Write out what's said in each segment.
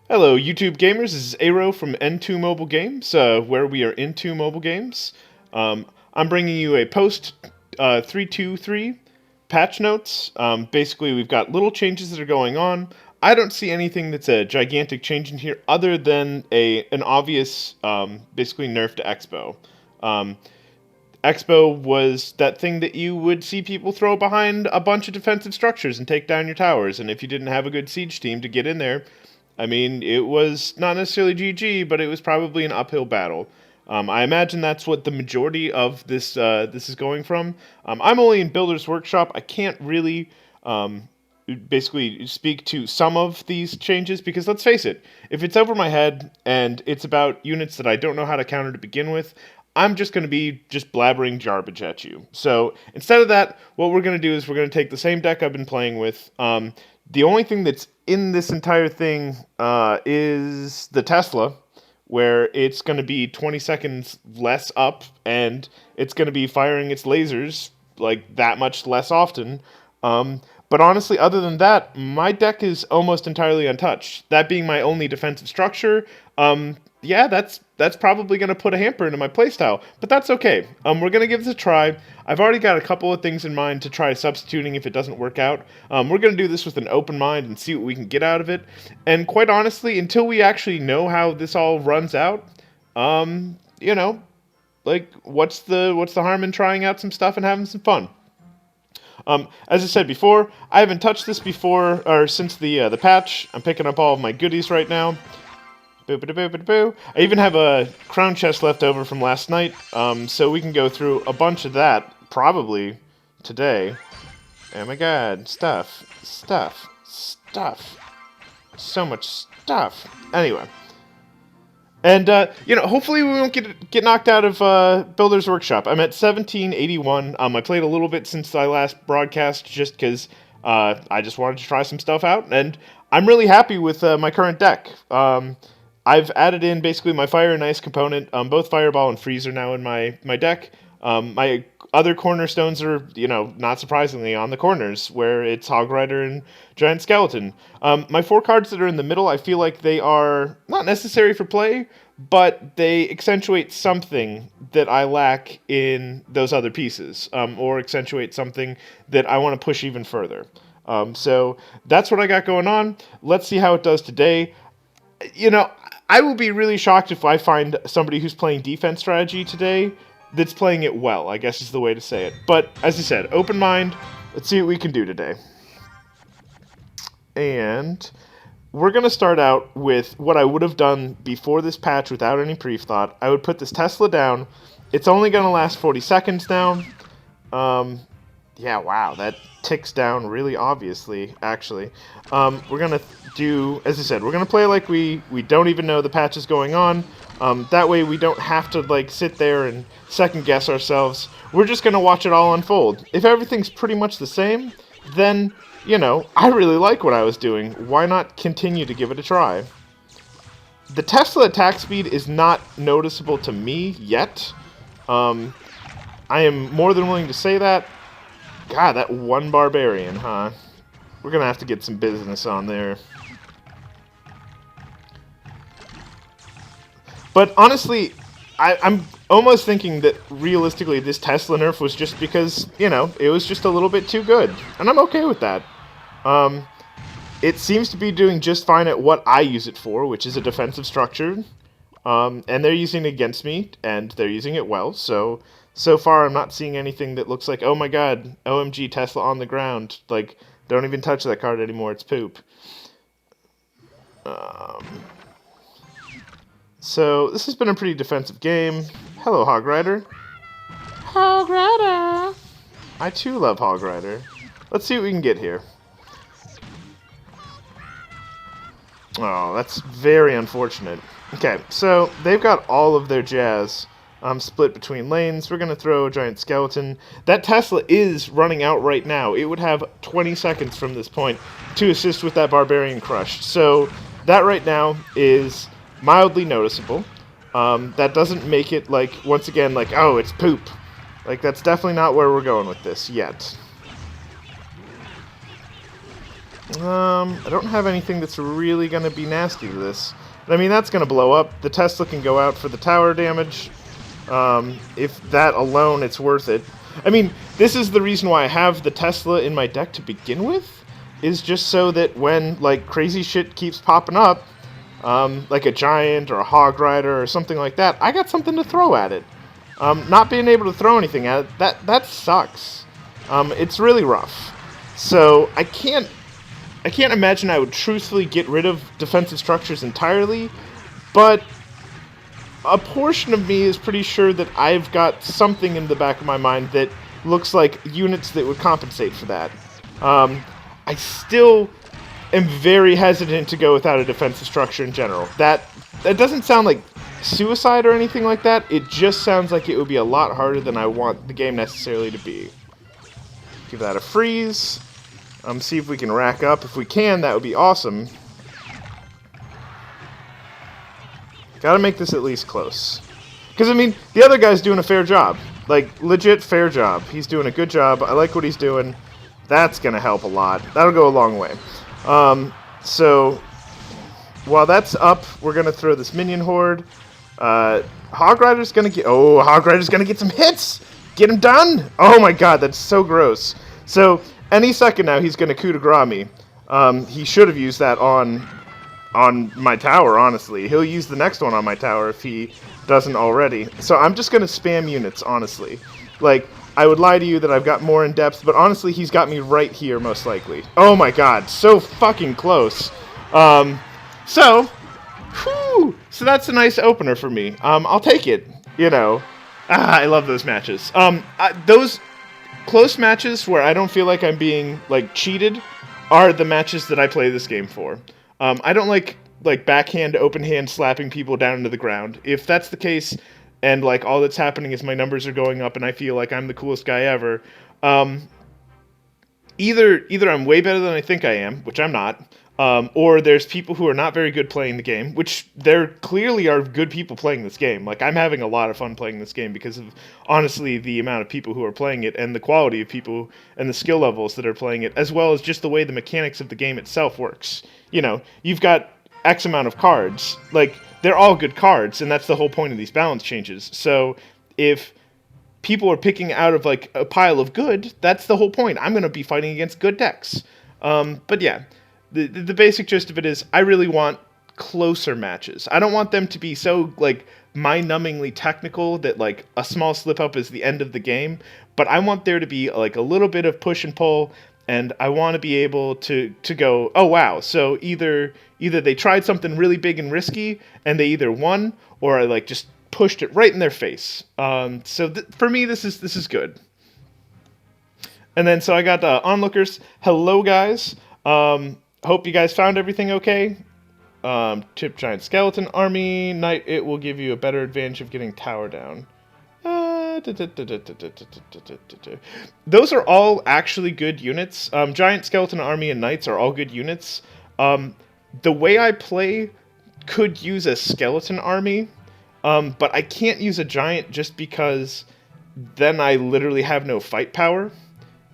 Hello, YouTube gamers. This is Aero from N2 Mobile Games, where we are into mobile games. I'm bringing you a post 323 patch notes. Basically, we've got little changes that are going on. I don't see anything that's a gigantic change in here, other than an obvious, basically nerf to Expo. Um, Expo was that thing that you would see people throw behind a bunch of defensive structures and take down your towers. And if you didn't have a good siege team to get in there, I mean, it was not necessarily GG, but it was probably an uphill battle. I imagine that's what the majority of this is going from. I'm only in Builder's Workshop. I can't really basically speak to some of these changes because, let's face it, if it's over my head and it's about units that I don't know how to counter to begin with, I'm just going to be just blabbering garbage at you. So instead of that, what we're going to do is we're going to take the same deck I've been playing with. The only thing that's in this entire thing is the Tesla, where it's going to be 20 seconds less up, and it's going to be firing its lasers like that much less often. But honestly, other than that, my deck is almost entirely untouched. That being my only defensive structure, yeah, that's probably going to put a hamper into my playstyle, but that's okay. We're going to give this a try. I've already got a couple of things in mind to try substituting if it doesn't work out. We're going to do this with an open mind and see what we can get out of it. And quite honestly, until we actually know how this all runs out, you know, like what's the harm in trying out some stuff and having some fun? As I said before, I haven't touched this before or since the patch. I'm picking up all of my goodies right now. Boo. I even have a crown chest left over from last night, so we can go through a bunch of that probably today. Oh my god, stuff. So much stuff. Anyway. And, hopefully we won't get knocked out of Builder's Workshop. I'm at 1781. I played a little bit since I last broadcast just because I just wanted to try some stuff out. And I'm really happy with my current deck. I've added in basically my Fire and Ice component. Both Fireball and Freeze are now in my deck. My other cornerstones are, not surprisingly, on the corners, where it's Hog Rider and Giant Skeleton. My 4 cards that are in the middle, I feel like they are not necessary for play, but they accentuate something that I lack in those other pieces, or accentuate something that I want to push even further. So that's what I got going on. Let's see how it does today. I will be really shocked if I find somebody who's playing defense strategy today that's playing it well, I guess is the way to say it. But, as I said, open mind. Let's see what we can do today. And we're going to start out with what I would have done before this patch without any pre-thought. I would put this Tesla down. It's only going to last 40 seconds now. Yeah, wow, that ticks down really obviously, actually. We're going to do, as I said, we're going to play like we don't even know the patch is going on. That way we don't have to, sit there and second-guess ourselves. We're just going to watch it all unfold. If everything's pretty much the same, then, I really like what I was doing. Why not continue to give it a try? The Tesla attack speed is not noticeable to me yet. I am more than willing to say that. God, that one barbarian, huh? We're going to have to get some business on there. But honestly, I'm almost thinking that realistically this Tesla nerf was just because, it was just a little bit too good. And I'm okay with that. It seems to be doing just fine at what I use it for, which is a defensive structure. And they're using it against me, and they're using it well. So far I'm not seeing anything that looks like, oh my god, OMG, Tesla on the ground. Don't even touch that card anymore, it's poop. So, this has been a pretty defensive game. Hello, Hog Rider. Hog Rider! I too love Hog Rider. Let's see what we can get here. Oh, that's very unfortunate. Okay, so they've got all of their jazz split between lanes. We're going to throw a Giant Skeleton. That Tesla is running out right now. It would have 20 seconds from this point to assist with that Barbarian Crush. So, that right now is mildly noticeable. That doesn't make it, once again, oh, it's poop. That's definitely not where we're going with this yet. I don't have anything that's really going to be nasty to this. But, I mean, that's going to blow up. The Tesla can go out for the tower damage. If that alone, it's worth it. I mean, this is the reason why I have the Tesla in my deck to begin with, is just so that when, like, crazy shit keeps popping up, like a Giant or a Hog Rider or something like that, I got something to throw at it. Not being able to throw anything at it, that sucks. It's really rough. So I can't imagine I would truthfully get rid of defensive structures entirely, but a portion of me is pretty sure that I've got something in the back of my mind that looks like units that would compensate for that. I still am very hesitant to go without a defensive structure in general. That doesn't sound like suicide or anything like that. It just sounds like it would be a lot harder than I want the game necessarily to be. Give that a freeze. See if we can rack up. If we can, that would be awesome. Gotta make this at least close. Because, I mean, the other guy's doing a fair job. Like, legit fair job. He's doing a good job. I like what he's doing. That's gonna help a lot. That'll go a long way. So, while that's up, we're gonna throw this minion horde. Hog Rider's gonna get... Oh, Hog Rider's gonna get some hits! Get him done! Oh my god, that's so gross. So, any second now, he's gonna coup de grace me. He should have used that on my tower, honestly. He'll use the next one on my tower if he doesn't already. So I'm just going to spam units, honestly. Like, I would lie to you that I've got more in depth, but honestly, he's got me right here, most likely. Oh my god, so fucking close. So that's a nice opener for me. I'll take it, you know. I love those matches. Those close matches where I don't feel like I'm being, like, cheated are the matches that I play this game for. I don't like backhand, open hand slapping people down into the ground. If that's the case, and like all that's happening is my numbers are going up and I feel like I'm the coolest guy ever, either I'm way better than I think I am, which I'm not, or there's people who are not very good playing the game, which there clearly are good people playing this game. Like, I'm having a lot of fun playing this game because of, honestly, the amount of people who are playing it and the quality of people and the skill levels that are playing it, as well as just the way the mechanics of the game itself works. You know, you've got X amount of cards. Like, they're all good cards, and that's the whole point of these balance changes. So if people are picking out of, like, a pile of good, that's the whole point. I'm going to be fighting against good decks. But yeah, the basic gist of it is I really want closer matches. I don't want them to be so, like, mind-numbingly technical that, like, a small slip-up is the end of the game, but I want there to be, like, a little bit of push and pull, and I want to be able to go, oh, wow, so either they tried something really big and risky, and they either won, or I, like, just pushed it right in their face. So for me, this is good. And then, so I got onlookers. Hello, guys. Hope you guys found everything okay. Chip Giant Skeleton Army. Knight, it will give you a better advantage of getting tower down. Those are all actually good units. Giant Skeleton Army and Knights are all good units. The way I play could use a Skeleton Army, but I can't use a Giant just because then I literally have no fight power.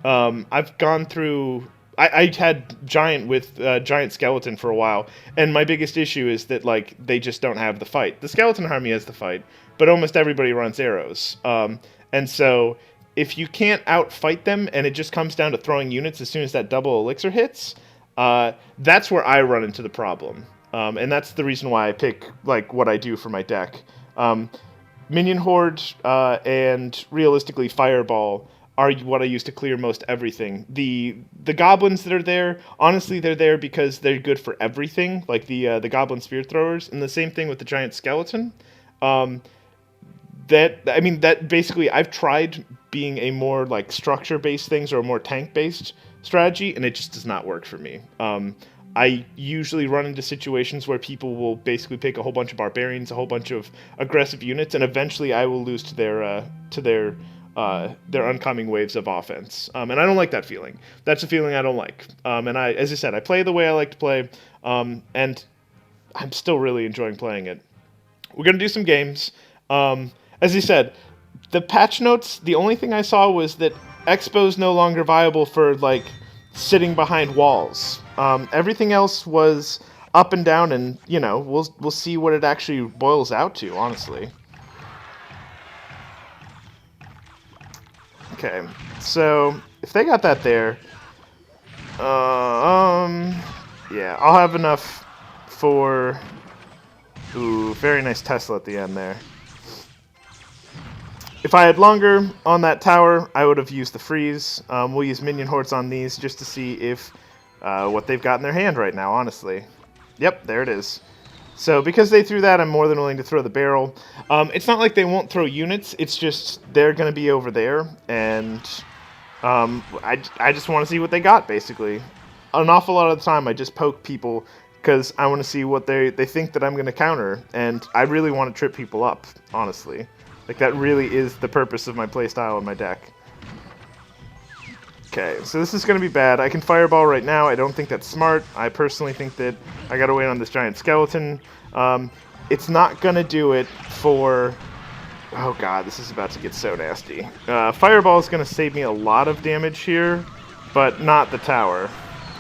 I've gone through... I had Giant with Giant Skeleton for a while, and my biggest issue is that, like, they just don't have the fight. The Skeleton Army has the fight, but almost everybody runs arrows. And so if you can't outfight them and it just comes down to throwing units as soon as that double elixir hits, that's where I run into the problem. And that's the reason why I pick, like, what I do for my deck. Minion Horde and realistically Fireball are what I use to clear most everything. The goblins that are there, honestly, they're there because they're good for everything, like the goblin spear throwers, and the same thing with the giant skeleton. That basically, I've tried being a more, like, structure-based things or a more tank-based strategy, and it just does not work for me. I usually run into situations where people will basically pick a whole bunch of barbarians, a whole bunch of aggressive units, and eventually I will lose to their oncoming waves of offense. And I don't like that feeling. that's a feeling I don't like. And as I said, I play the way I like to play, and I'm still really enjoying playing it. We're going to do some games. As I said, the patch notes, the only thing I saw was that Expo's no longer viable for, like, sitting behind walls. Everything else was up and down, and we'll see what it actually boils out to, honestly. Okay, so if they got that there, yeah, I'll have enough for. Ooh, very nice Tesla at the end there. If I had longer on that tower, I would have used the freeze. We'll use minion hordes on these just to see if what they've got in their hand right now, honestly. Yep, there it is. So because they threw that, I'm more than willing to throw the barrel. It's not like they won't throw units. It's just they're going to be over there, and I just want to see what they got, basically. An awful lot of the time, I just poke people because I want to see what they think that I'm going to counter, and I really want to trip people up, honestly. Like, that really is the purpose of my playstyle in my deck. Okay, so this is going to be bad. I can Fireball right now. I don't think that's smart. I personally think that I got to wait on this giant skeleton. It's not going to do it for... Oh god, this is about to get so nasty. Fireball is going to save me a lot of damage here, but not the tower.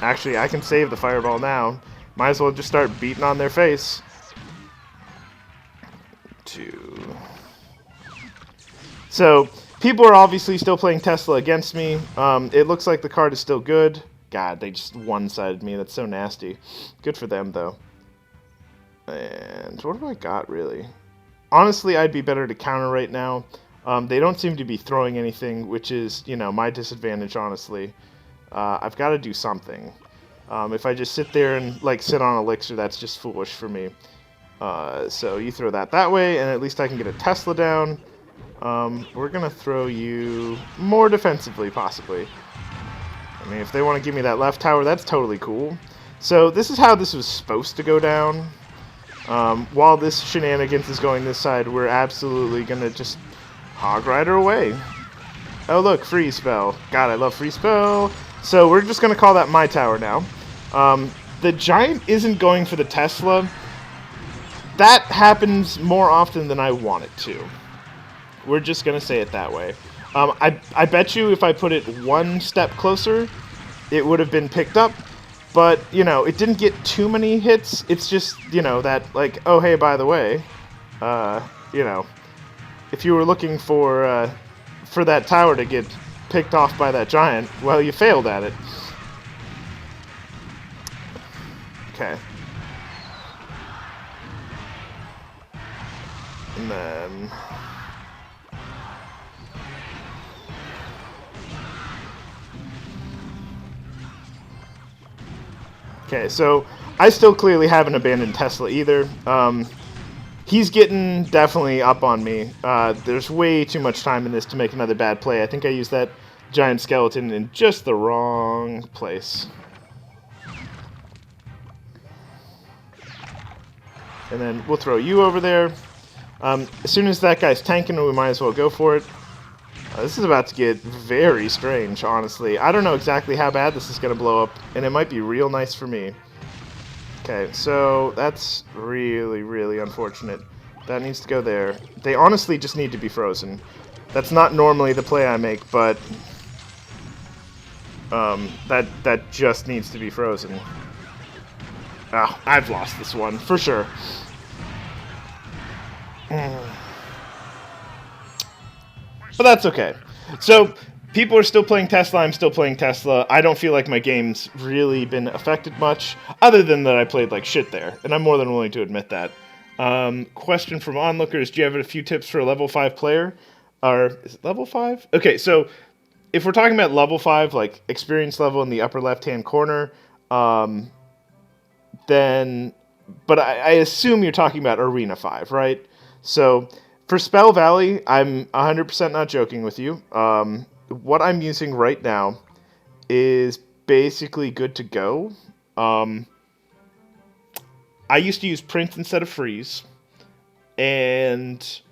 Actually, I can save the Fireball now. Might as well just start beating on their face. 2... So, people are obviously still playing Tesla against me. It looks like the card is still good. God, they just one-sided me. That's so nasty. Good for them, though. And what have I got, really? Honestly, I'd be better to counter right now. They don't seem to be throwing anything, which is, my disadvantage, honestly. I've got to do something. If I just sit there and, sit on Elixir, that's just foolish for me. So you throw that way, and at least I can get a Tesla down. We're going to throw you more defensively, possibly. I mean, if they want to give me that left tower, that's totally cool. So this is how this was supposed to go down. While this shenanigans is going this side, we're absolutely going to just Hog Rider away. Oh, look, freeze spell. God, I love freeze spell. So we're just going to call that my tower now. The giant isn't going for the Tesla. That happens more often than I want it to. We're just going to say it that way. I bet you if I put it one step closer, it would have been picked up. But, it didn't get too many hits. It's just, that, oh, hey, by the way, if you were looking for that tower to get picked off by that giant, well, you failed at it. Okay. And then... Okay, so I still clearly haven't abandoned Tesla either. He's getting definitely up on me. There's way too much time in this to make another bad play. I think I used that giant skeleton in just the wrong place. And then we'll throw you over there. As soon as that guy's tanking, we might as well go for it. This is about to get very strange, honestly. I don't know exactly how bad this is going to blow up, and it might be real nice for me. Okay, so that's really, really unfortunate. That needs to go there. They honestly just need to be frozen. That's not normally the play I make, but that just needs to be frozen. Ah, I've lost this one, for sure. But that's okay. So, people are still playing Tesla, I'm still playing Tesla. I don't feel like my game's really been affected much, other than that I played like shit there, and I'm more than willing to admit that. Question from onlookers, do you have a few tips for a level 5 player? Or, is it level 5? Okay, so, if we're talking about level 5, like, experience level in the upper left-hand corner, then... But I assume you're talking about Arena 5, right? So... For Spell Valley, I'm 100% not joking with you. What I'm using right now is basically good to go. I used to use Print instead of Freeze, and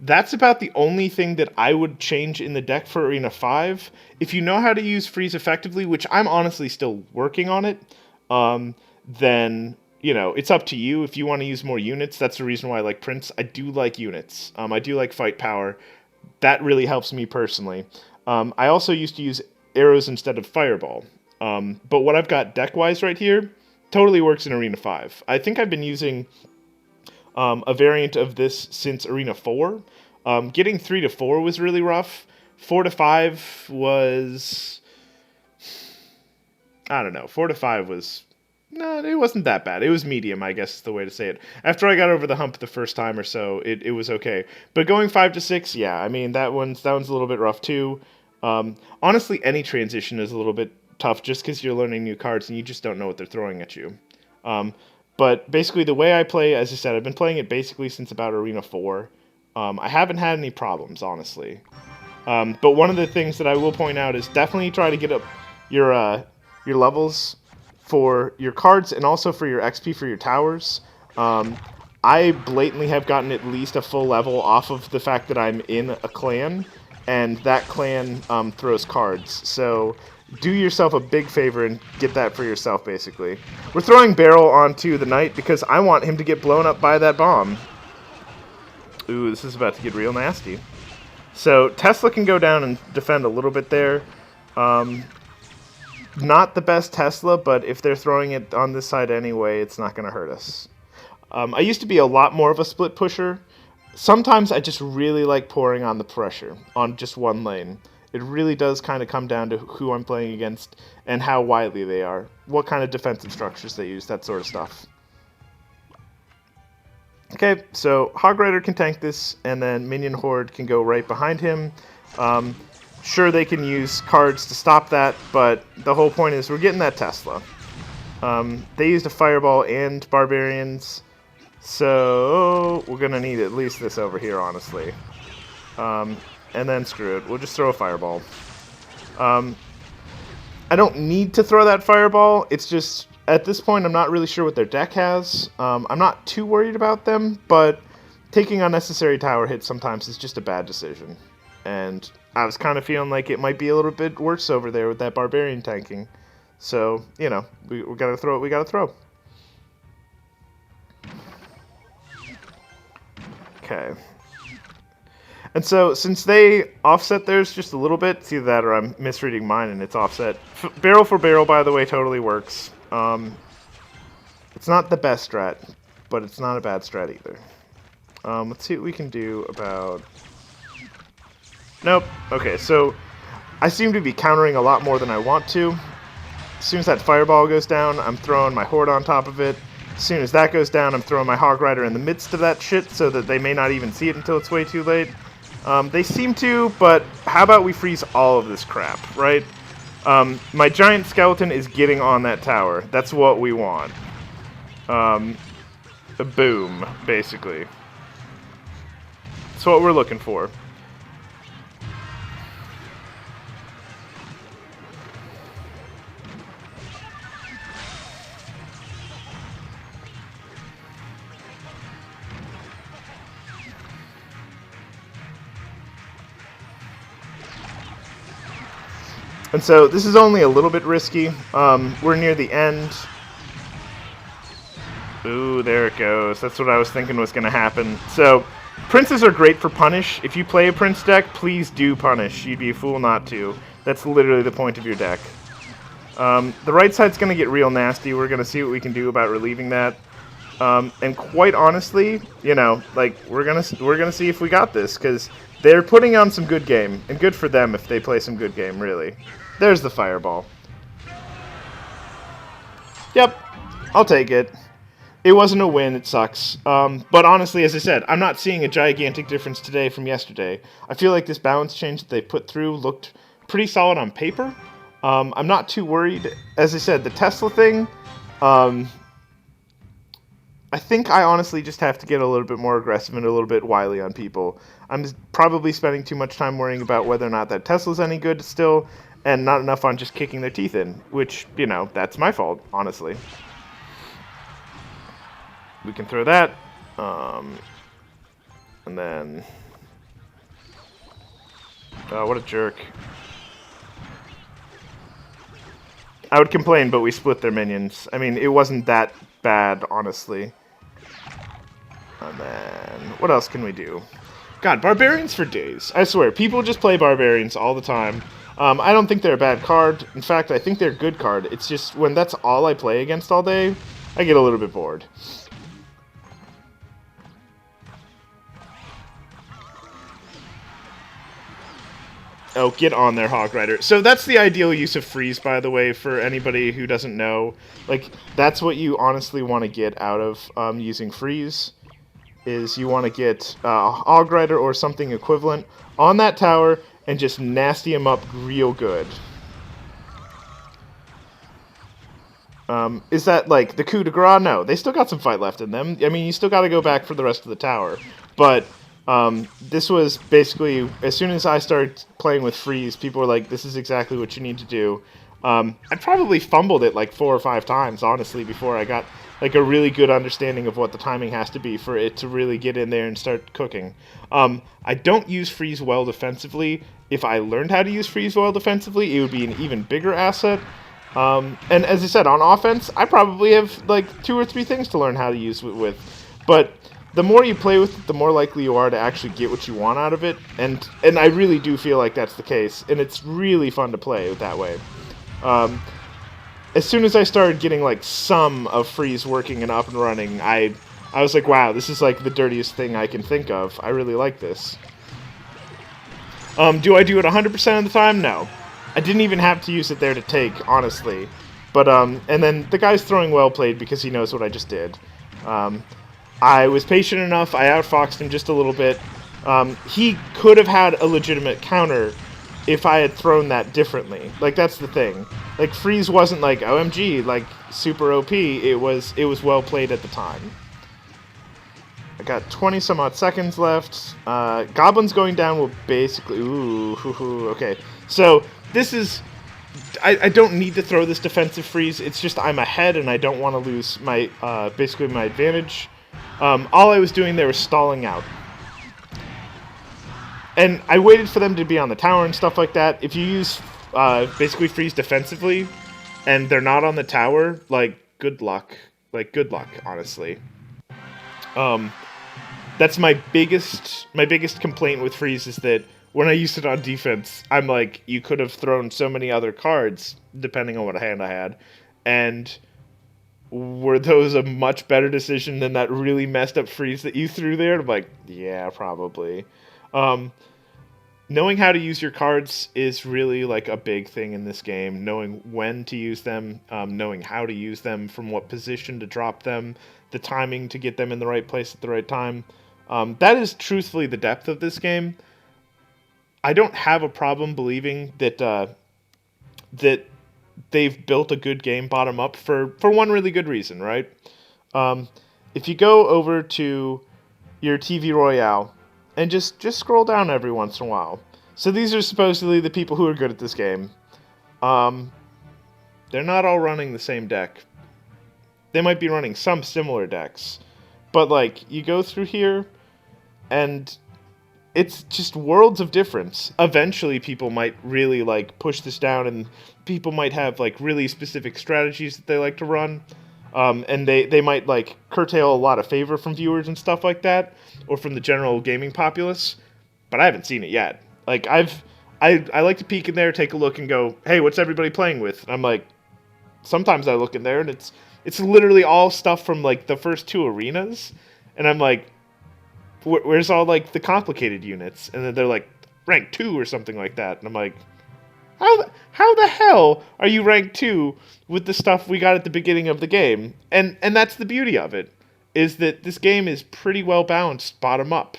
that's about the only thing that I would change in the deck for Arena 5. If you know how to use Freeze effectively, which I'm honestly still working on it, then... it's up to you. If you want to use more units, that's the reason why I like prints. I do like units. I do like fight power. That really helps me personally. I also used to use arrows instead of fireball. But what I've got deck-wise right here totally works in Arena 5. I think I've been using a variant of this since Arena 4. Getting 3 to 4 was really rough. 4 to 5 was... I don't know. 4 to 5 was... No, it wasn't that bad. It was medium, I guess is the way to say it. After I got over the hump the first time or so, it was okay. But going 5 to 6, yeah, I mean, that one's a little bit rough too. Honestly, any transition is a little bit tough just because you're learning new cards and you just don't know what they're throwing at you. But basically, the way I play, as I said, I've been playing it basically since about Arena 4. I haven't had any problems, honestly. But one of the things that I will point out is definitely try to get up your levels for your cards and also for your XP for your towers. I blatantly have gotten at least a full level off of the fact that I'm in a clan, and that clan throws cards. So do yourself a big favor and get that for yourself, basically. We're throwing Barrel onto the Knight because I want him to get blown up by that bomb. Ooh, this is about to get real nasty. So Tesla can go down and defend a little bit there. Not the best Tesla, but if they're throwing it on this side anyway, it's not going to hurt us. I used to be a lot more of a split pusher. Sometimes I just really like pouring on the pressure on just one lane. It really does kind of come down to who I'm playing against and how widely they are, what kind of defensive structures they use, that sort of stuff. Okay, so Hog Rider can tank this, and then Minion Horde can go right behind him. Sure, they can use cards to stop that, but the whole point is we're getting that Tesla. They used a Fireball and Barbarians, so we're going to need at least this over here, honestly. And then screw it, we'll just throw a Fireball. I don't need to throw that Fireball, it's just, at this point, I'm not really sure what their deck has. I'm not too worried about them, but taking unnecessary tower hits sometimes is just a bad decision. And I was kind of feeling like it might be a little bit worse over there with that Barbarian tanking. So, you know, we gotta throw what we gotta throw. Okay. And so, since they offset theirs just a little bit, it's either that or I'm misreading mine and it's offset. Barrel for barrel, by the way, totally works. It's not the best strat, but it's not a bad strat either. Let's see what we can do about... Nope. Okay, so I seem to be countering a lot more than I want to. As soon as that Fireball goes down, I'm throwing my Horde on top of it. As soon as that goes down, I'm throwing my Hog Rider in the midst of that shit so that they may not even see it until it's way too late. They seem to, but how about we freeze all of this crap, right? My giant skeleton is getting on that tower. That's what we want. Boom, basically. That's what we're looking for. And so this is only a little bit risky. We're near the end. Ooh, there it goes. That's what I was thinking was going to happen. So Princes are great for punish. If you play a Prince deck, please do punish. You'd be a fool not to. That's literally the point of your deck. The right side's going to get real nasty. We're going to see what we can do about relieving that. And quite honestly, you know, like we're gonna see if we got this, because they're putting on some good game, and good for them if they play some good game, really. There's the Fireball. Yep, I'll take it. It wasn't a win, it sucks. But honestly, as I said, I'm not seeing a gigantic difference today from yesterday. I feel like this balance change that they put through looked pretty solid on paper. I'm not too worried. As I said, the Tesla thing, I think I honestly just have to get a little bit more aggressive and a little bit wily on people. I'm probably spending too much time worrying about whether or not that Tesla's any good still, and not enough on just kicking their teeth in, which, you know, that's my fault, honestly. We can throw that, and then... Oh, what a jerk. I would complain, but we split their minions. I mean, it wasn't that bad, honestly. And then, what else can we do? God, Barbarians for days. I swear, people just play Barbarians all the time. I don't think they're a bad card. In fact, I think they're a good card. It's just when that's all I play against all day, I get a little bit bored. Oh, get on there, Hog Rider. So that's the ideal use of freeze, by the way, for anybody who doesn't know. Like, that's what you honestly want to get out of using freeze, is you want to get Hog Rider or something equivalent on that tower and just nasty him up real good. Is that, like, the coup de grace? No, they still got some fight left in them. I mean, you still got to go back for the rest of the tower. But this was basically, as soon as I started playing with freeze, people were like, this is exactly what you need to do. I probably fumbled it like 4 or 5 times, honestly, before I got like a really good understanding of what the timing has to be for it to really get in there and start cooking. I don't use freeze well defensively. If I learned how to use freeze well defensively, it would be an even bigger asset. And as I said, on offense, I probably have like 2 or 3 things to learn how to use it with. But the more you play with it, the more likely you are to actually get what you want out of it. And I really do feel like that's the case. And it's really fun to play that way. As soon as I started getting like some of freeze working and up and running, I was like, wow, this is like the dirtiest thing I can think of. I really like this. Do I do it 100% of the time? No. I didn't even have to use it there to take, honestly. But, and then the guy's throwing well played because he knows what I just did. I was patient enough. I outfoxed him just a little bit. He could have had a legitimate counter if I had thrown that differently. Like, that's the thing. Like, freeze wasn't like, OMG, like, super OP. It was well played at the time. I got 20 some odd seconds left. Goblins going down will basically... Ooh, okay. So, this is... I don't need to throw this defensive freeze. It's just I'm ahead and I don't want to lose my basically my advantage. All I was doing there was stalling out. And I waited for them to be on the tower and stuff like that. If you use basically freeze defensively and they're not on the tower, like, good luck. Like, good luck, honestly. That's my biggest complaint with freeze is that when I used it on defense, I'm like, you could have thrown so many other cards, depending on what hand I had, and were those a much better decision than that really messed up freeze that you threw there? I'm like, yeah, probably. Knowing how to use your cards is really like a big thing in this game. Knowing when to use them, knowing how to use them, from what position to drop them, the timing to get them in the right place at the right time. That is truthfully the depth of this game. I don't have a problem believing that that they've built a good game bottom up for one really good reason, right? If you go over to your TV Royale and just scroll down every once in a while. So these are supposedly the people who are good at this game. They're not all running the same deck. They might be running some similar decks. But, like, you go through here, and it's just worlds of difference. Eventually, people might really, like, push this down, and people might have, like, really specific strategies that they like to run. And they might, like, curtail a lot of favor from viewers and stuff like that, or from the general gaming populace. But I haven't seen it yet. Like, I like to peek in there, take a look, and go, hey, what's everybody playing with? And I'm like, sometimes I look in there, and it's literally all stuff from, like, the first 2 arenas. And I'm like, where's all, like, the complicated units? And then they're like, rank 2 or something like that. And I'm like, how the hell are you rank 2 with the stuff we got at the beginning of the game? And that's the beauty of it, is that this game is pretty well balanced bottom up.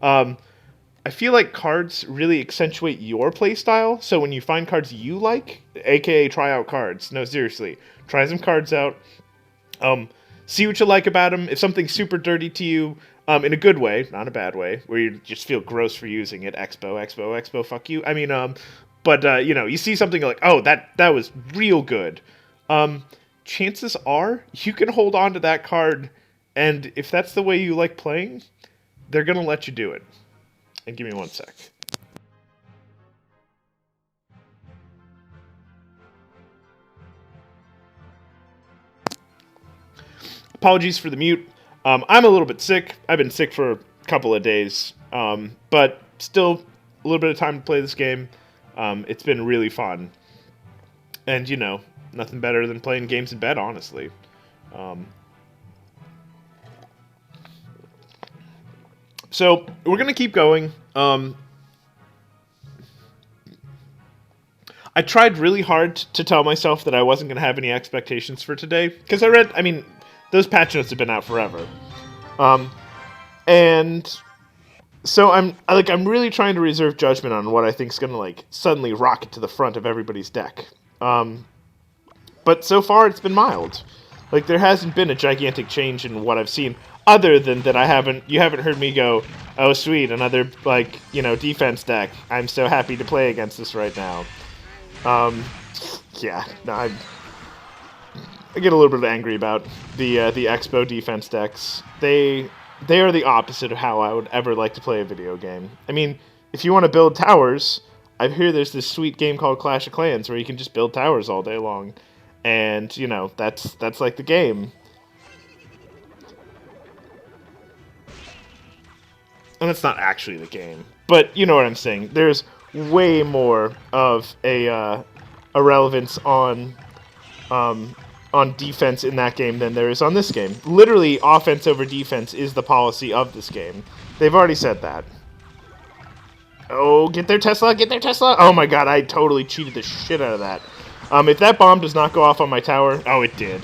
I feel like cards really accentuate your playstyle, so when you find cards you like, aka try out cards, no, seriously, try some cards out, see what you like about them. If something's super dirty to you, in a good way, not a bad way, where you just feel gross for using it, expo, fuck you, I mean, but, you know, you see something like, oh, that was real good, chances are you can hold on to that card, and if that's the way you like playing, they're gonna let you do it. And give me 1 sec. Apologies for the mute. I'm a little bit sick. I've been sick for a couple of days. But still a little bit of time to play this game. It's been really fun. And, you know, nothing better than playing games in bed, honestly. So, we're going to keep going. I tried really hard to tell myself that I wasn't going to have any expectations for today. Because I mean, those patch notes have been out forever. And so I'm really trying to reserve judgment on what I think is going to, like, suddenly rocket to the front of everybody's deck. But so far, it's been mild. Like, there hasn't been a gigantic change in what I've seen, other than that you haven't heard me go, oh, sweet, another, like, you know, defense deck. I'm so happy to play against this right now. Yeah, no, I get a little bit angry about the Expo defense decks. They are the opposite of how I would ever like to play a video game. I mean, if you want to build towers, I hear there's this sweet game called Clash of Clans where you can just build towers all day long. And, you know, that's like the game. And it's not actually the game. But you know what I'm saying. There's way more of a relevance on defense in that game than there is on this game. Literally, offense over defense is the policy of this game. They've already said that. Oh, get their Tesla, get their Tesla! Oh my god, I totally cheated the shit out of that. If that bomb does not go off on my tower... Oh, it did.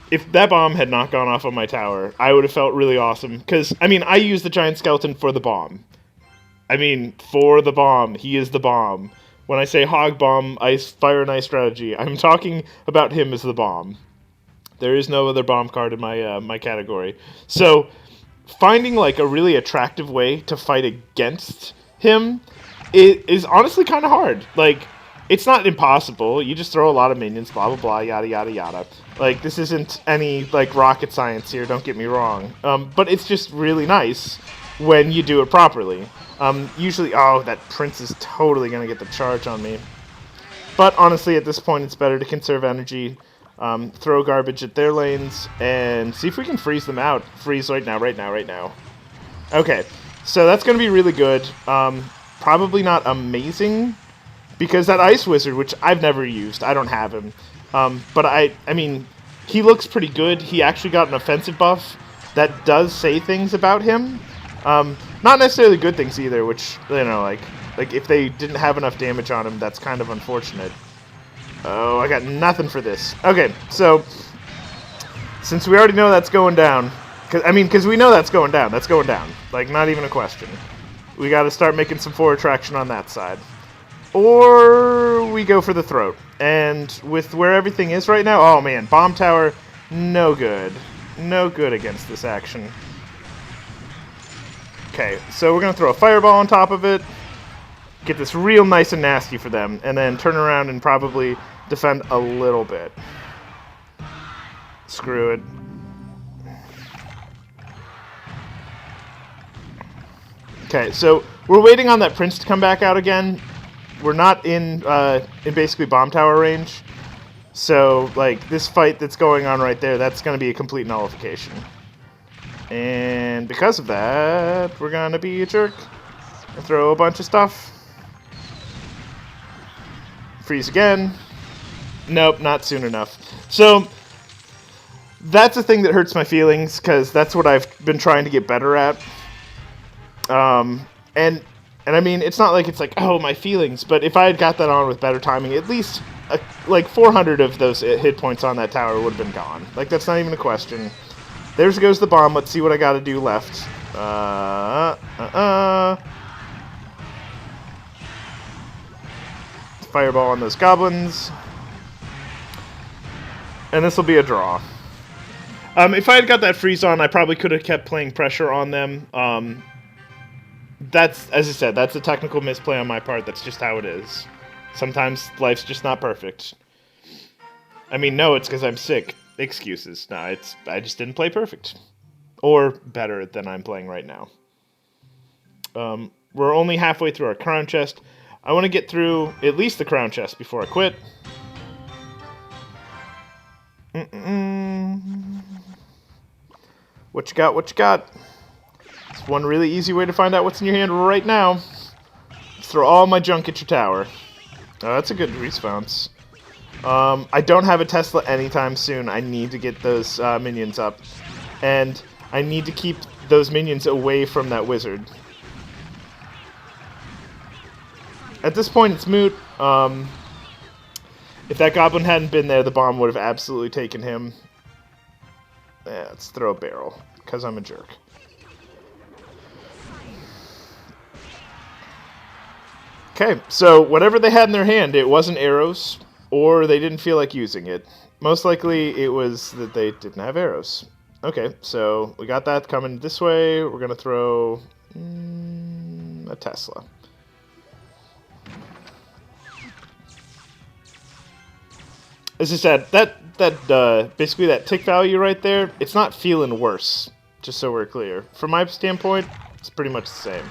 If that bomb had not gone off on my tower, I would have felt really awesome. Because, I mean, I use the giant skeleton for the bomb. I mean, for the bomb. He is the bomb. When I say hog bomb, ice, fire and ice strategy, I'm talking about him as the bomb. There is no other bomb card in my my category. So, finding, like, a really attractive way to fight against him is honestly kind of hard. Like... It's not impossible. You just throw a lot of minions, blah, blah, blah, yada, yada, yada. Like, this isn't any, like, rocket science here, don't get me wrong. But it's just really nice when you do it properly. Usually, oh, that prince is totally going to get the charge on me. But honestly, at this point, it's better to conserve energy, throw garbage at their lanes, and see if we can freeze them out. Freeze right now, right now, right now. Okay, so that's going to be really good. Probably not amazing. Because that Ice Wizard, which I've never used, I don't have him. But I mean, he looks pretty good. He actually got an offensive buff that does say things about him. Not necessarily good things either, which, you know, like if they didn't have enough damage on him, that's kind of unfortunate. Oh, I got nothing for this. Okay, so, since we already know that's going down, because we know that's going down. Like, not even a question. We got to start making some forward traction on that side. Or we go for the throat. And with where everything is right now, oh man, bomb tower, no good. No good against this action. Okay, so we're going to throw a fireball on top of it, get this real nice and nasty for them, and then turn around and probably defend a little bit. Screw it. Okay, so we're waiting on that prince to come back out again. We're not in basically bomb tower range. So, like, this fight that's going on right there, that's going to be a complete nullification. And because of that, we're going to be a jerk and throw a bunch of stuff. Freeze again. Nope, not soon enough. So, that's a thing that hurts my feelings, because that's what I've been trying to get better at. And I mean, it's not like it's like, oh, my feelings, but if I had got that on with better timing, at least, like, 400 of those hit points on that tower would have been gone. Like, that's not even a question. There goes the bomb. Let's see what I got to do left. Fireball on those goblins. And this will be a draw. If I had got that freeze on, I probably could have kept playing pressure on them. That's, as I said, that's a technical misplay on my part. That's just how it is. Sometimes life's just not perfect. I mean, no, it's because I'm sick. Excuses. No, I just didn't play perfect. Or better than I'm playing right now. We're only halfway through our crown chest. I want to get through at least the crown chest before I quit. What you got, what you got? One really easy way to find out what's in your hand right now. throw all my junk at your tower. Oh, that's a good response. I don't have a Tesla anytime soon. I need to get those minions up. And I need to keep those minions away from that wizard. At this point, it's moot. If that goblin hadn't been there, the bomb would have absolutely taken him. Yeah, let's throw a barrel, because I'm a jerk. Okay, so whatever they had in their hand, it wasn't arrows, or they didn't feel like using it. Most likely, it was that they didn't have arrows. Okay, so we got that coming this way. We're going to throw a Tesla. As I said, basically that tick value right there, it's not feeling worse, just so we're clear. From my standpoint, it's pretty much the same.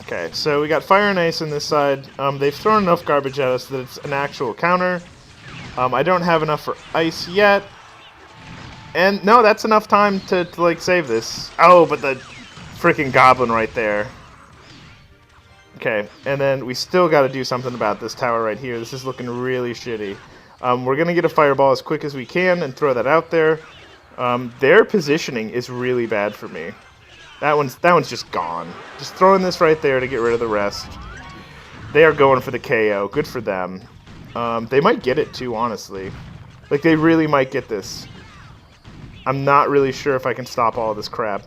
Okay, so we got fire and ice on this side. They've thrown enough garbage at us that it's an actual counter. I don't have enough for ice yet. And no, that's enough time to like save this. Oh, but the freaking goblin right there. Okay, and then we still got to do something about this tower right here. This is looking really shitty. We're going to get a fireball as quick as we can and throw that out there. Their positioning is really bad for me. That one's just gone. Just throwing this right there to get rid of the rest. They are going for the KO. Good for them. They might get it too, honestly. Like, they really might get this. I'm not really sure if I can stop all of this crap.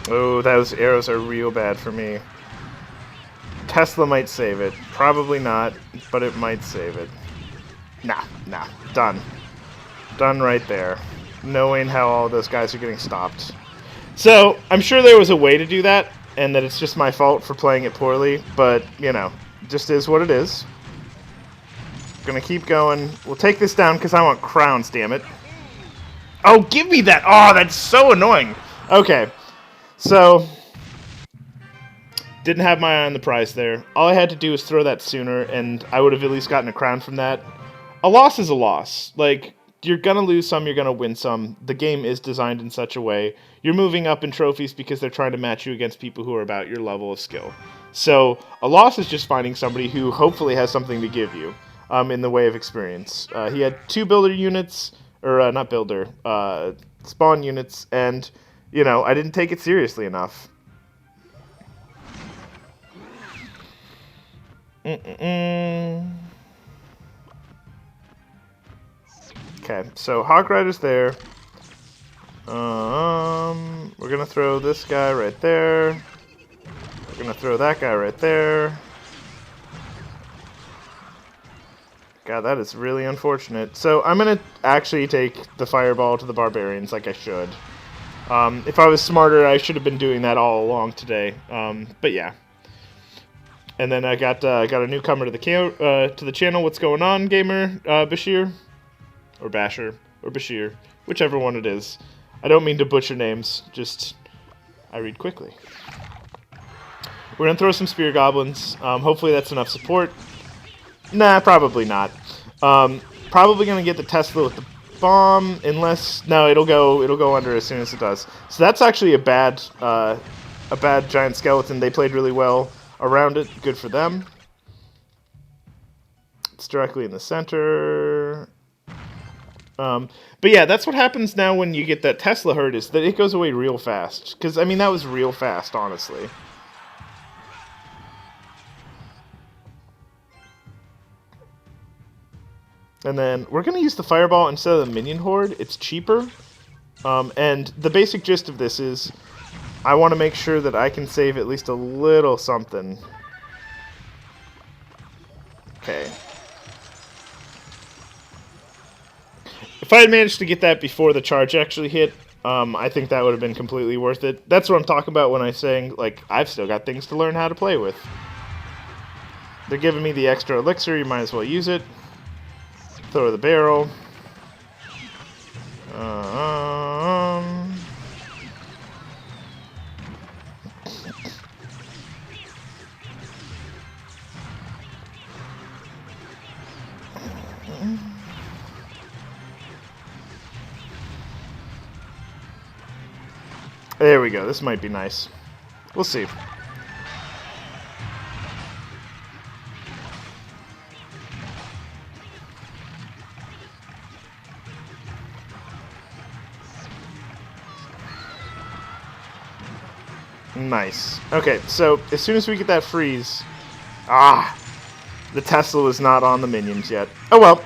Oh, those arrows are real bad for me. Tesla might save it. Probably not, but it might save it. Nah. Done. Done right there. Knowing how all those guys are getting stopped. So, I'm sure there was a way to do that, and that it's just my fault for playing it poorly, but, you know, just is what it is. Gonna keep going. We'll take this down because I want crowns, damn it. Oh, give me that! Oh, that's so annoying! Okay. So, didn't have my eye on the prize there. All I had to do was throw that sooner, and I would have at least gotten a crown from that. A loss is a loss. Like, you're gonna lose some, you're gonna win some. The game is designed in such a way. You're moving up in trophies because they're trying to match you against people who are about your level of skill. So, a loss is just finding somebody who hopefully has something to give you in the way of experience. He had 2 builder units, or not builder, spawn units, and... you know, I didn't take it seriously enough. Okay, so Hog Rider's there. We're gonna throw this guy right there. We're gonna throw that guy right there. God, that is really unfortunate. So I'm gonna actually take the fireball to the barbarians like I should. If I was smarter, I should have been doing that all along today. But yeah. And then I got a newcomer to the channel. What's going on, gamer? Bashir, or Basher, or Bashir, whichever one it is. I don't mean to butcher names. Just I read quickly. We're gonna throw some spear goblins. Hopefully that's enough support. Nah, probably not. Probably gonna get the Tesla with the bomb, unless no, it'll go under as soon as it does. So that's actually a bad giant skeleton. They played really well around it. Good for them. It's directly in the center. But yeah, that's what happens now when you get that Tesla herd, is that it goes away real fast. Because I mean, that was real fast, honestly. And then we're going to use the fireball instead of the minion horde. It's cheaper. And the basic gist of this is I want to make sure that I can save at least a little something. Okay. If I had managed to get that before the charge actually hit, I think that would have been completely worth it. That's what I'm talking about when I'm saying, like, I've still got things to learn how to play with. They're giving me the extra elixir, you might as well use it. Throw the barrel. There we go. This might be nice. We'll see. Nice. Okay, so as soon as we get that freeze... Ah! The Tesla was not on the minions yet. Oh well.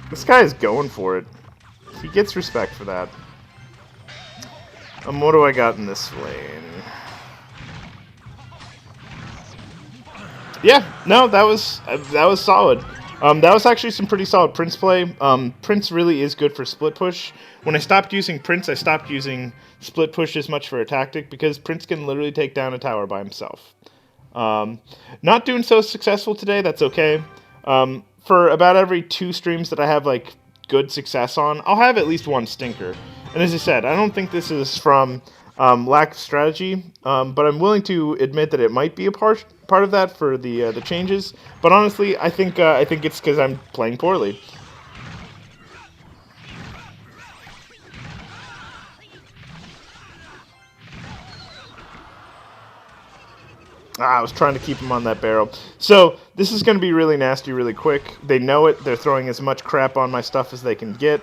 This guy is going for it. He gets respect for that. What do I got in this lane? Yeah, no, that was solid. That was actually some pretty solid Prince play. Prince really is good for split push. When I stopped using Prince, I stopped using split push as much for a tactic because Prince can literally take down a tower by himself. Not doing so successful today, that's okay. For about every 2 streams that I have like good success on, I'll have at least one stinker. And as I said, I don't think this is from lack of strategy, but I'm willing to admit that it might be a part of that for the changes. But honestly, I think it's because I'm playing poorly. I was trying to keep him on that barrel. So this is going to be really nasty really quick. They know it. They're throwing as much crap on my stuff as they can get.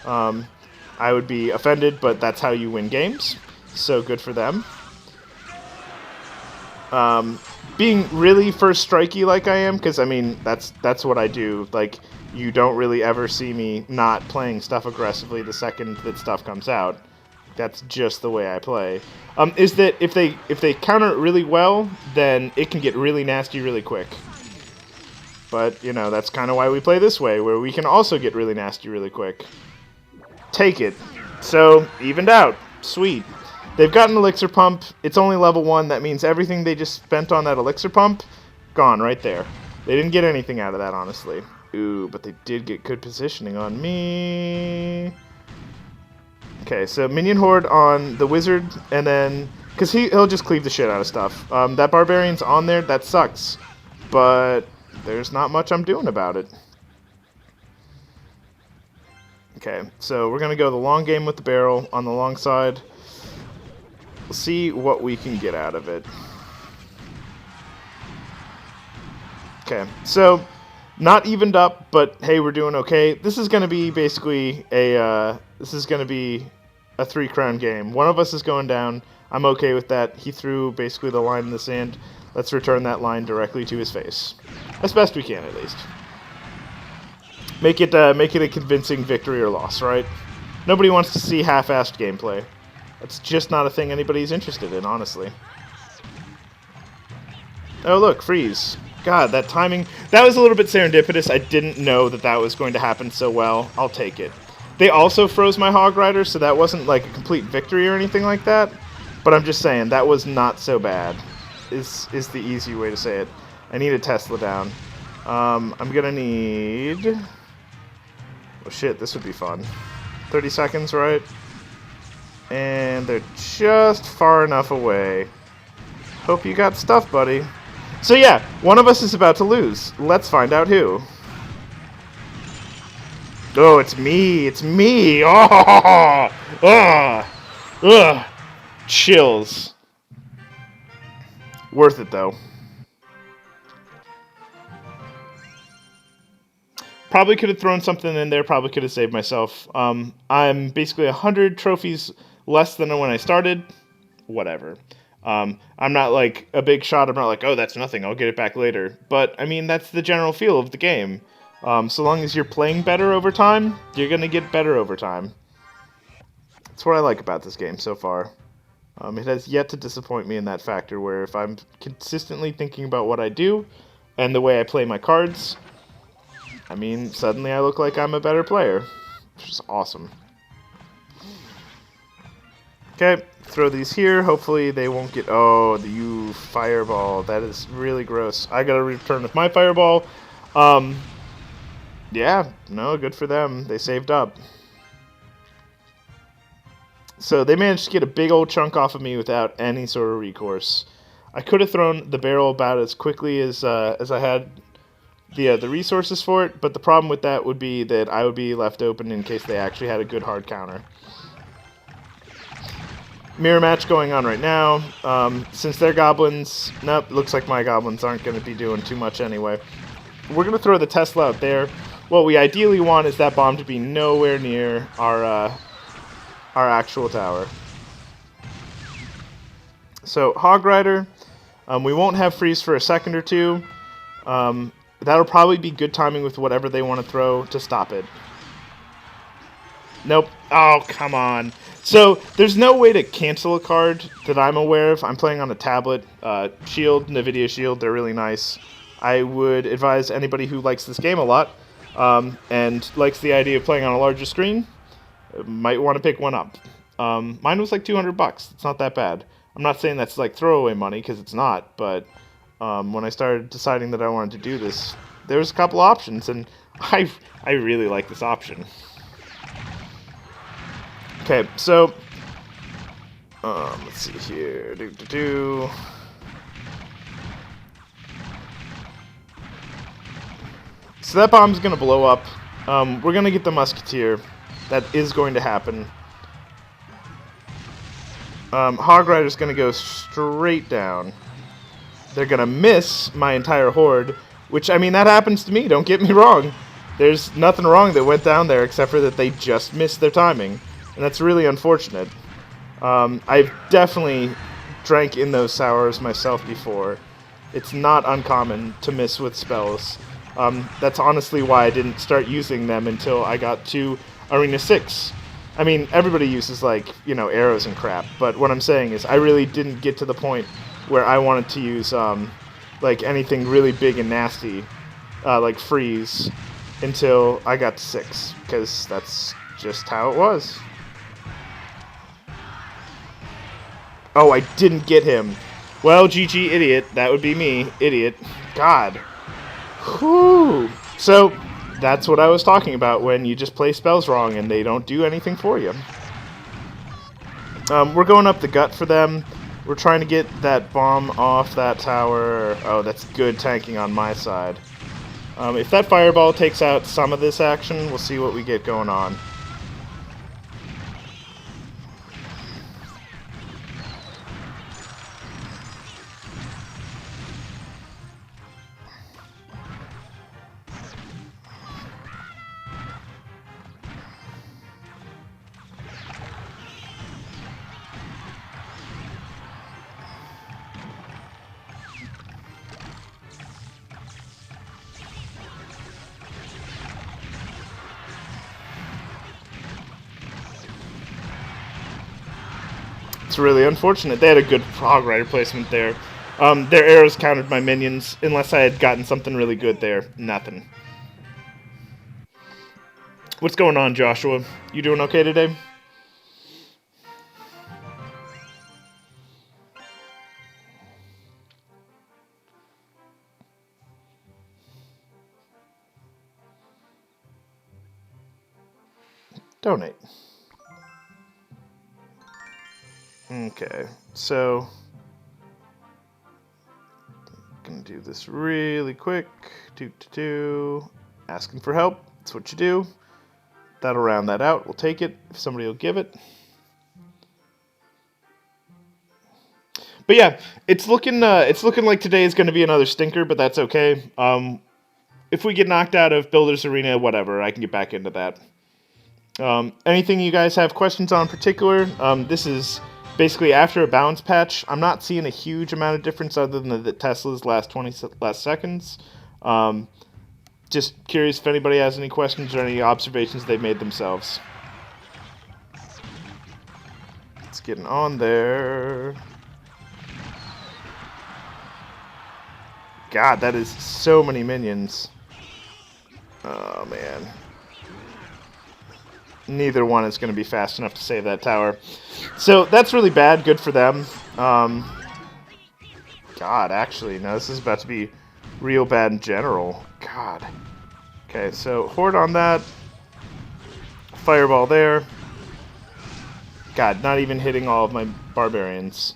I would be offended, but that's how you win games. So good for them. Being really first strikey like I am, because I mean that's what I do. Like, you don't really ever see me not playing stuff aggressively the second that stuff comes out. That's just the way I play. Is that if they counter it really well, then it can get really nasty really quick. But, you know, that's kind of why we play this way, where we can also get really nasty really quick. Take it. So, evened out. Sweet. They've got an elixir pump. It's only level 1. That means everything they just spent on that elixir pump, gone right there. They didn't get anything out of that, honestly. Ooh, but they did get good positioning on me. Okay, so minion horde on the wizard, and then... Because he'll just cleave the shit out of stuff. That barbarian's on there. That sucks. But there's not much I'm doing about it. Okay, so we're going to go the long game with the barrel on the long side. We'll see what we can get out of it. Okay, so not evened up, but hey, we're doing okay. This is going to be basically a 3-crown game. One of us is going down. I'm okay with that. He threw basically the line in the sand. Let's return that line directly to his face. As best we can, at least. Make it a convincing victory or loss, right? Nobody wants to see half-assed gameplay. That's just not a thing anybody's interested in, honestly. Oh, look, freeze. God, that timing... That was a little bit serendipitous. I didn't know that was going to happen so well. I'll take it. They also froze my Hog Rider, so that wasn't like a complete victory or anything like that. But I'm just saying, that was not so bad, is the easy way to say it. I need a Tesla down. I'm gonna need... Oh shit, this would be fun. 30 seconds, right? And they're just far enough away. Hope you got stuff, buddy. So yeah, one of us is about to lose. Let's find out who. Oh, it's me. It's me. Oh, ugh. Chills. Worth it, though. Probably could have thrown something in there. Probably could have saved myself. I'm basically 100 trophies less than when I started. Whatever. I'm not like a big shot. I'm not like, oh, that's nothing. I'll get it back later. But, I mean, that's the general feel of the game. So long as you're playing better over time, you're going to get better over time. That's what I like about this game so far. It has yet to disappoint me in that factor where if I'm consistently thinking about what I do and the way I play my cards, I mean, suddenly I look like I'm a better player, which is awesome. Okay, throw these here. Hopefully they won't get... Oh, you fireball. That is really gross. I gotta return with my fireball. Yeah, no, good for them. They saved up. So they managed to get a big old chunk off of me without any sort of recourse. I could have thrown the barrel about as quickly as I had the resources for it, but the problem with that would be that I would be left open in case they actually had a good hard counter. Mirror match going on right now. Since their goblins, nope, looks like my goblins aren't going to be doing too much anyway. We're going to throw the Tesla out there. What we ideally want is that bomb to be nowhere near our actual tower. So Hog Rider, we won't have freeze for a second or two. That'll probably be good timing with whatever they want to throw to stop it. Nope. Oh, come on. So there's no way to cancel a card that I'm aware of. I'm playing on a tablet. Shield, NVIDIA Shield, they're really nice. I would advise anybody who likes this game a lot and likes the idea of playing on a larger screen, might want to pick one up. Mine was like $200. It's not that bad. I'm not saying that's like throwaway money, because it's not, but when I started deciding that I wanted to do this, there was a couple options, and I really like this option. Okay, so let's see here. So that bomb's gonna blow up. We're gonna get the Musketeer. That is going to happen. Hog Rider's gonna go straight down. They're gonna miss my entire horde, which, I mean, that happens to me, don't get me wrong. There's nothing wrong that went down there except for that they just missed their timing. And that's really unfortunate. I've definitely drank in those sours myself before. It's not uncommon to miss with spells. That's honestly why I didn't start using them until I got to Arena 6. I mean, everybody uses, like, you know, arrows and crap, but what I'm saying is I really didn't get to the point where I wanted to use, like, anything really big and nasty, like freeze, until I got to 6, because that's just how it was. Oh, I didn't get him. Well, GG, idiot. That would be me, idiot. God. Whew. So, that's what I was talking about when you just play spells wrong and they don't do anything for you. We're going up the gut for them. We're trying to get that bomb off that tower. Oh, that's good tanking on my side. If that fireball takes out some of this action, we'll see what we get going on. It's really unfortunate. They had a good Hog Rider placement there. Their arrows countered my minions, unless I had gotten something really good there. Nothing. What's going on, Joshua? You doing okay today? Donate. Okay, so gonna do this really quick. Asking for help. That's what you do. That'll round that out. We'll take it if somebody will give it. But yeah, it's looking like today is going to be another stinker, but that's okay. If we get knocked out of Builders Arena, whatever, I can get back into that. Anything you guys have questions on in particular? This is basically after a balance patch. I'm not seeing a huge amount of difference other than the Tesla's last seconds. Just curious if anybody has any questions or any observations they've made themselves. It's getting on there. God, that is so many minions. Oh, man. Neither one is going to be fast enough to save that tower. So, that's really bad. Good for them. God, actually, no, this is about to be real bad in general. God. Okay, so Horde on that. Fireball there. God, not even hitting all of my barbarians.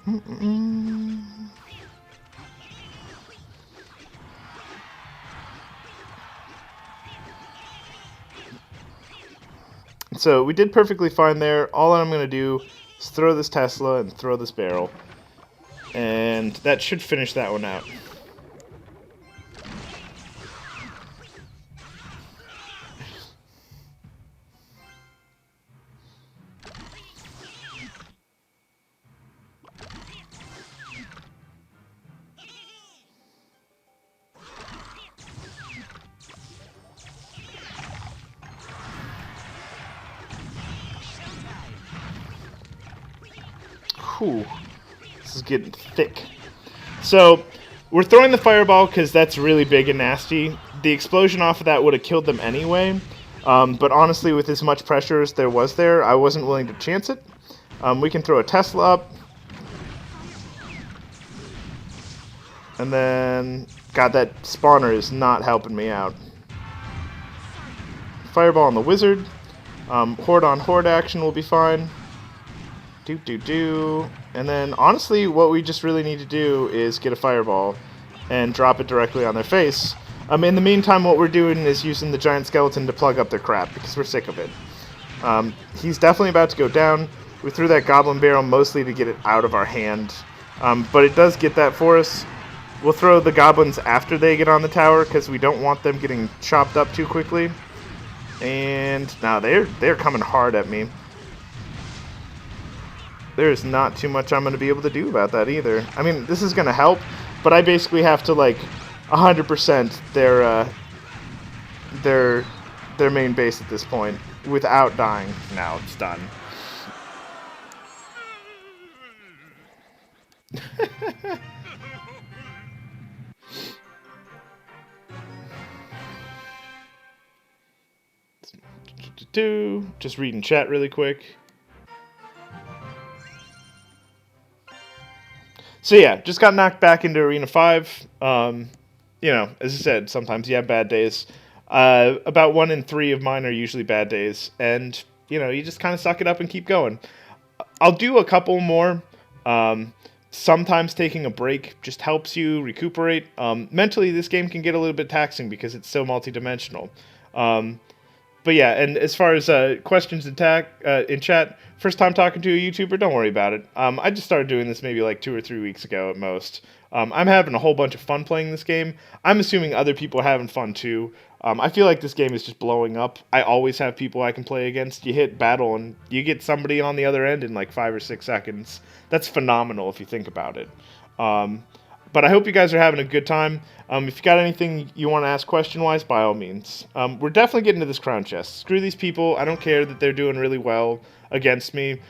So we did perfectly fine there. All I'm going to do is throw this Tesla and throw this barrel. And that should finish that one out. Whew. This is getting thick. So, we're throwing the fireball because that's really big and nasty. The explosion off of that would have killed them anyway. But honestly, with as much pressure as there was there, I wasn't willing to chance it. We can throw a Tesla up. And then... God, that spawner is not helping me out. Fireball on the wizard. Horde on horde action will be fine. And then, honestly, what we just really need to do is get a fireball and drop it directly on their face. In the meantime, what we're doing is using the giant skeleton to plug up their crap, because we're sick of it. He's definitely about to go down. We threw that goblin barrel mostly to get it out of our hand. But it does get that for us. We'll throw the goblins after they get on the tower, because we don't want them getting chopped up too quickly. And now they're coming hard at me. There's not too much I'm going to be able to do about that either. I mean, this is going to help, but I basically have to, like, 100% their main base at this point without dying. Now it's done. Just reading chat really quick. So yeah, just got knocked back into Arena 5. You know, as I said, sometimes you have bad days. About 1 in 3 of mine are usually bad days. And, you know, you just kind of suck it up and keep going. I'll do a couple more. Sometimes taking a break just helps you recuperate. Mentally, this game can get a little bit taxing because it's so multidimensional. But yeah, and as far as questions in chat, first time talking to a YouTuber, don't worry about it. I just started doing this maybe like 2 or 3 weeks ago at most. I'm having a whole bunch of fun playing this game. I'm assuming other people are having fun too. I feel like this game is just blowing up. I always have people I can play against. You hit battle and you get somebody on the other end in like 5 or 6 seconds. That's phenomenal if you think about it. But I hope you guys are having a good time. If you got anything you want to ask question-wise, by all means. We're definitely getting to this crown chest. Screw these people. I don't care that they're doing really well against me.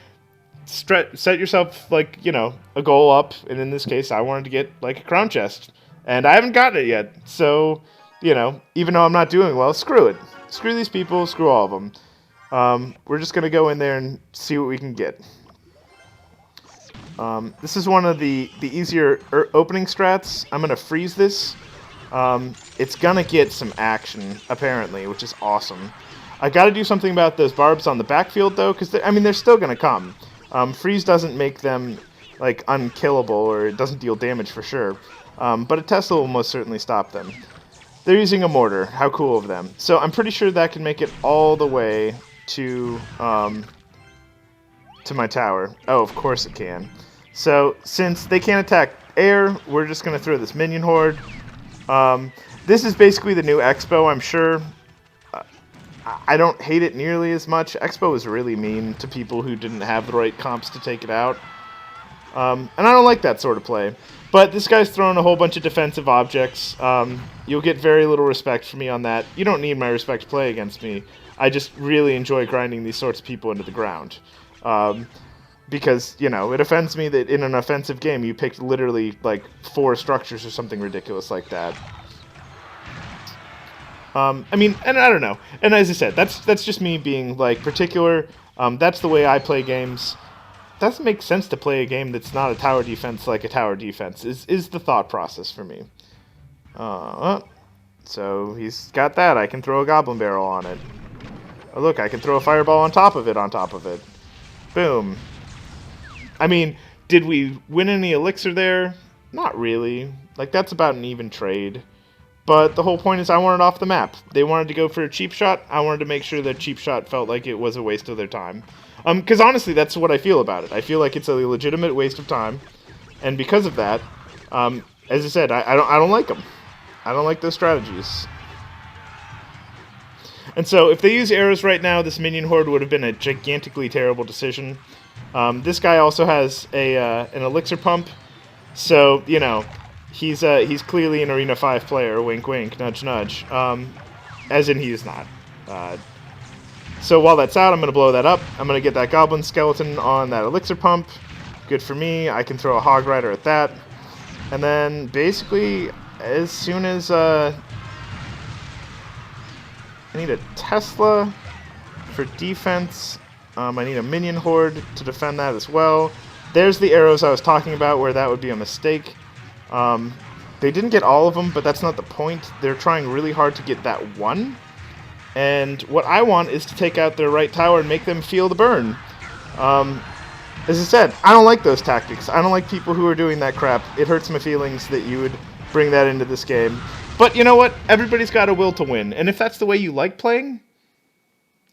Set yourself, like, you know, a goal up. And in this case, I wanted to get, like, a crown chest. And I haven't gotten it yet. So, you know, even though I'm not doing well, screw it. Screw these people. Screw all of them. We're just going to go in there and see what we can get. This is one of the easier opening strats. I'm going to freeze this. It's going to get some action, apparently, which is awesome. I got to do something about those barbs on the backfield, though, because, I mean, they're still going to come. Freeze doesn't make them, like, unkillable, or it doesn't deal damage for sure. But a Tesla will most certainly stop them. They're using a mortar. How cool of them. So I'm pretty sure that can make it all the way to my tower. Oh, of course it can. So, since they can't attack air, we're just going to throw this minion horde. This is basically the new Expo, I'm sure. I don't hate it nearly as much. Expo was really mean to people who didn't have the right comps to take it out. And I don't like that sort of play. But this guy's throwing a whole bunch of defensive objects. You'll get very little respect from me on that. You don't need my respect to play against me. I just really enjoy grinding these sorts of people into the ground. Because, you know, it offends me that in an offensive game you picked literally, like, 4 structures or something ridiculous like that. I mean, and I don't know. And as I said, that's just me being, like, particular. That's the way I play games. Doesn't make sense to play a game that's not a tower defense like a tower defense, is the thought process for me. So he's got that. I can throw a goblin barrel on it. Oh, look, I can throw a fireball on top of it, Boom. I mean, Did we win any elixir there? Not really. Like, that's about an even trade. But the whole point is I wanted off the map. They wanted to go for a cheap shot. I wanted to make sure that cheap shot felt like it was a waste of their time. Because honestly, that's what I feel about it. I feel like it's a legitimate waste of time. And because of that, as I said, I don't like them. I don't like those strategies. And so if they use arrows right now, this minion horde would have been a gigantically terrible decision. This guy also has an elixir pump, so you know he's clearly an Arena 5 player. Wink, wink, nudge, nudge. As in he is not. So while that's out, I'm going to blow that up. I'm going to get that goblin skeleton on that elixir pump. Good for me. I can throw a hog rider at that, and then basically as soon as I need a Tesla for defense. I need a minion horde to defend that as well. There's the arrows I was talking about where that would be a mistake. They didn't get all of them, but that's not the point. They're trying really hard to get that one. And what I want is to take out their right tower and make them feel the burn. As I said, I don't like those tactics. I don't like people who are doing that crap. It hurts my feelings that you would bring that into this game. But you know what? Everybody's got a will to win. And if that's the way you like playing,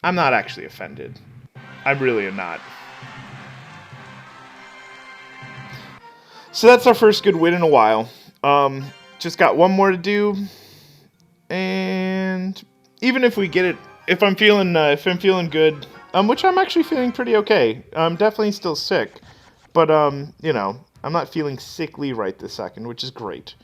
I'm not actually offended. I really am not. So that's our first good win in a while. Just got one more to do, and even if we get it, if I'm feeling good, which I'm actually feeling pretty okay. I'm definitely still sick, but you know, I'm not feeling sickly right this second, which is great.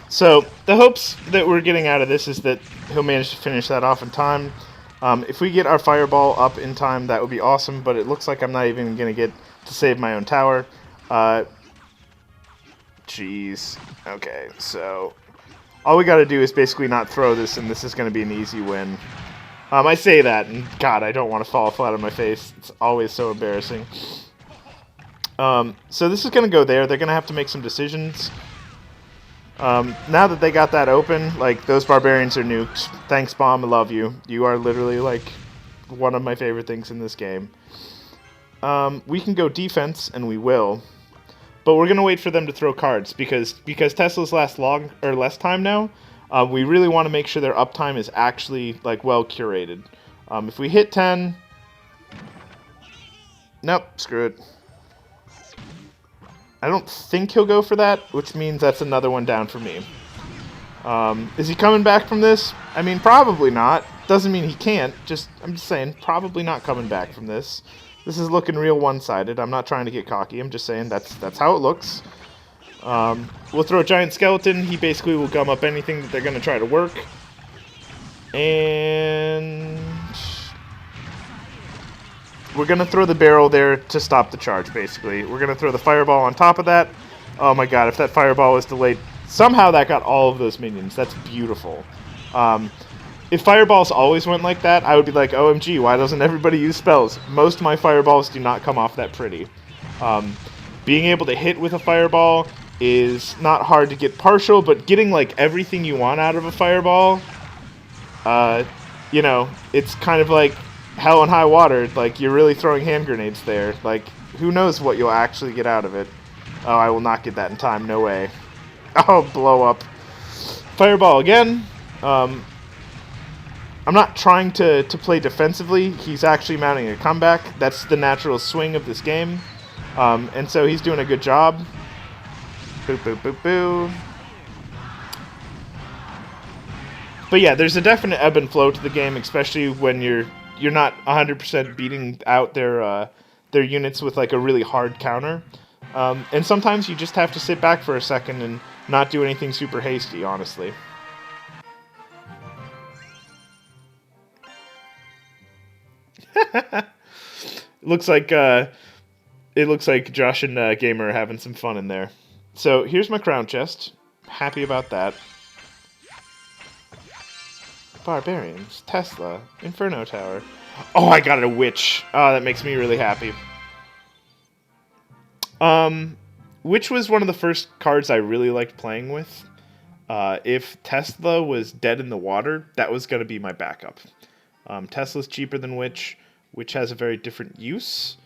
So, the hopes that we're getting out of this is that he'll manage to finish that off in time. If we get our fireball up in time, that would be awesome, but it looks like I'm not even going to get to save my own tower. Jeez. Okay, so all we got to do is basically not throw this, and this is going to be an easy win. I say that, and God, I don't want to fall flat on my face. It's always so embarrassing. So this is going to go there. They're going to have to make some decisions. Now that they got that open, like, those barbarians are nuked. Thanks, Bomb, I love you. You are literally, like, one of my favorite things in this game. We can go defense, and we will. But we're going to wait for them to throw cards, because Tesla's less time now, we really want to make sure their uptime is actually, like, well curated. If we hit 10... Nope, screw it. I don't think he'll go for that, which means that's another one down for me. Is he coming back from this? I mean, probably not. Doesn't mean he can't. I'm just saying, probably not coming back from this. This is looking real one-sided. I'm not trying to get cocky. I'm just saying that's how it looks. We'll throw a giant skeleton. He basically will gum up anything that they're going to try to work. And we're going to throw the barrel there to stop the charge, basically. We're going to throw the fireball on top of that. Oh my god, if that fireball was delayed... Somehow that got all of those minions. That's beautiful. If fireballs always went like that, I would be like, OMG, why doesn't everybody use spells? Most of my fireballs do not come off that pretty. Being able to hit with a fireball is not hard to get partial, but getting, like, everything you want out of a fireball, you know, it's kind of like hell and high water. Like, you're really throwing hand grenades there. Like, who knows what you'll actually get out of it. Oh, I will not get that in time. No way. Oh, blow up. Fireball again. I'm not trying to play defensively. He's actually mounting a comeback. That's the natural swing of this game. And so he's doing a good job. Boop, boop, boop, boop. But yeah, there's a definite ebb and flow to the game, especially when you're not 100% beating out their units with, like, a really hard counter. And sometimes you just have to sit back for a second and not do anything super hasty, honestly. Looks like It looks like Josh and Gamer are having some fun in there. So here's my crown chest. Happy about that. Barbarians, Tesla, Inferno Tower. Oh, I got a witch. Oh, that makes me really happy. Witch was one of the first cards I really liked playing with. If Tesla was dead in the water, that was going to be my backup. Tesla's cheaper than Witch. Witch has a very different use,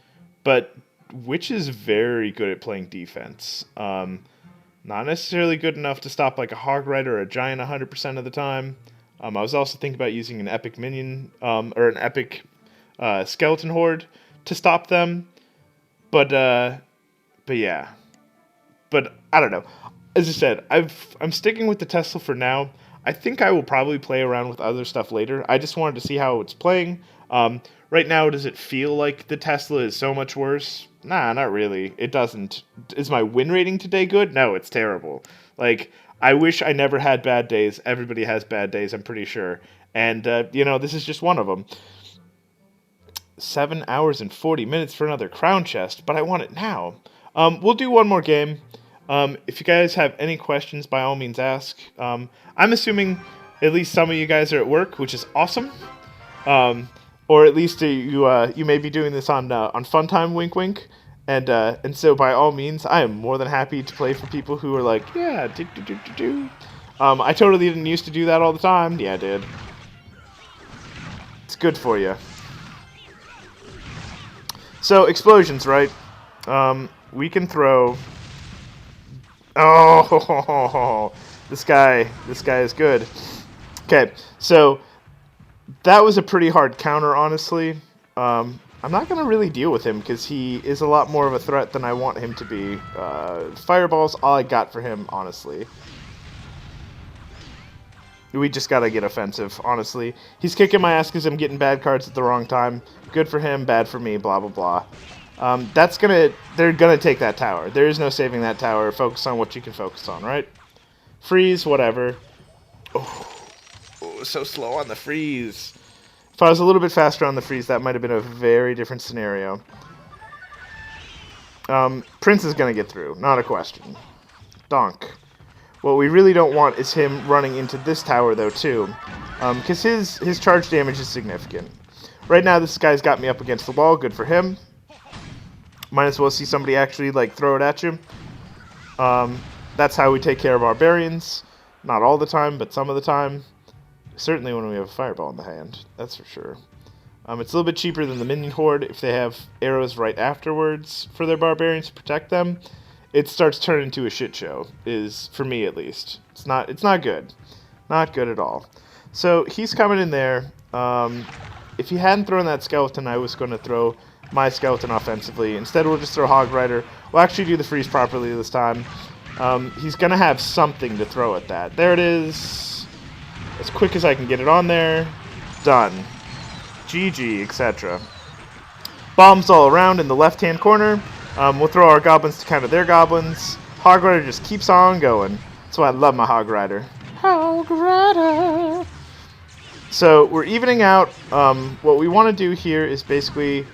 but Witch is very good at playing defense. Not necessarily good enough to stop like a Hog Rider or a Giant 100% of the time. I was also thinking about using an epic minion or an epic skeleton horde to stop them, but yeah. But I don't know. As I said, I'm sticking with the Tesla for now. I think I will probably play around with other stuff later. I just wanted to see how it's playing. Right now, does it feel like the Tesla is so much worse? Nah, not really. It doesn't. Is my win rating today good? No, it's terrible. Like, I wish I never had bad days. Everybody has bad days, I'm pretty sure. And, this is just one of them. 7 hours and 40 minutes for another crown chest, but I want it now. We'll do one more game. If you guys have any questions, by all means ask. I'm assuming at least some of you guys are at work, which is awesome. Or at least you may be doing this on fun time, wink wink. And so by all means, I am more than happy to play for people who are like, yeah, do. I totally didn't used to do that all the time. Yeah, I did. It's good for you. So explosions, right? We can throw. Oh, this guy is good. Okay, so that was a pretty hard counter, honestly. I'm not going to really deal with him because he is a lot more of a threat than I want him to be. Fireball's all I got for him, honestly. We just got to get offensive, honestly. He's kicking my ass because I'm getting bad cards at the wrong time. Good for him, bad for me, blah, blah, blah. They're gonna take that tower. There is no saving that tower. Focus on what you can focus on, right? Freeze, whatever. Oh, so slow on the freeze. If I was a little bit faster on the freeze, that might have been a very different scenario. Prince is gonna get through, not a question. Donk. What we really don't want is him running into this tower, though, too. Because his charge damage is significant. Right now, this guy's got me up against the wall. Good for him. Might as well see somebody actually, like, throw it at you. That's how we take care of barbarians. Not all the time, but some of the time. Certainly when we have a fireball in the hand. That's for sure. It's a little bit cheaper than the minion horde if they have arrows right afterwards for their barbarians to protect them. It starts turning into a shit show, for me at least. It's not good. Not good at all. So he's coming in there. If he hadn't thrown that skeleton, I was going to throw my skeleton offensively. Instead, we'll just throw Hog Rider. We'll actually do the freeze properly this time. He's going to have something to throw at that. There it is. As quick as I can get it on there. Done. GG, etc. Bombs all around in the left-hand corner. We'll throw our goblins to counter their goblins. Hog Rider just keeps on going. That's why I love my Hog Rider. Hog Rider! So we're evening out. What we want to do here is basically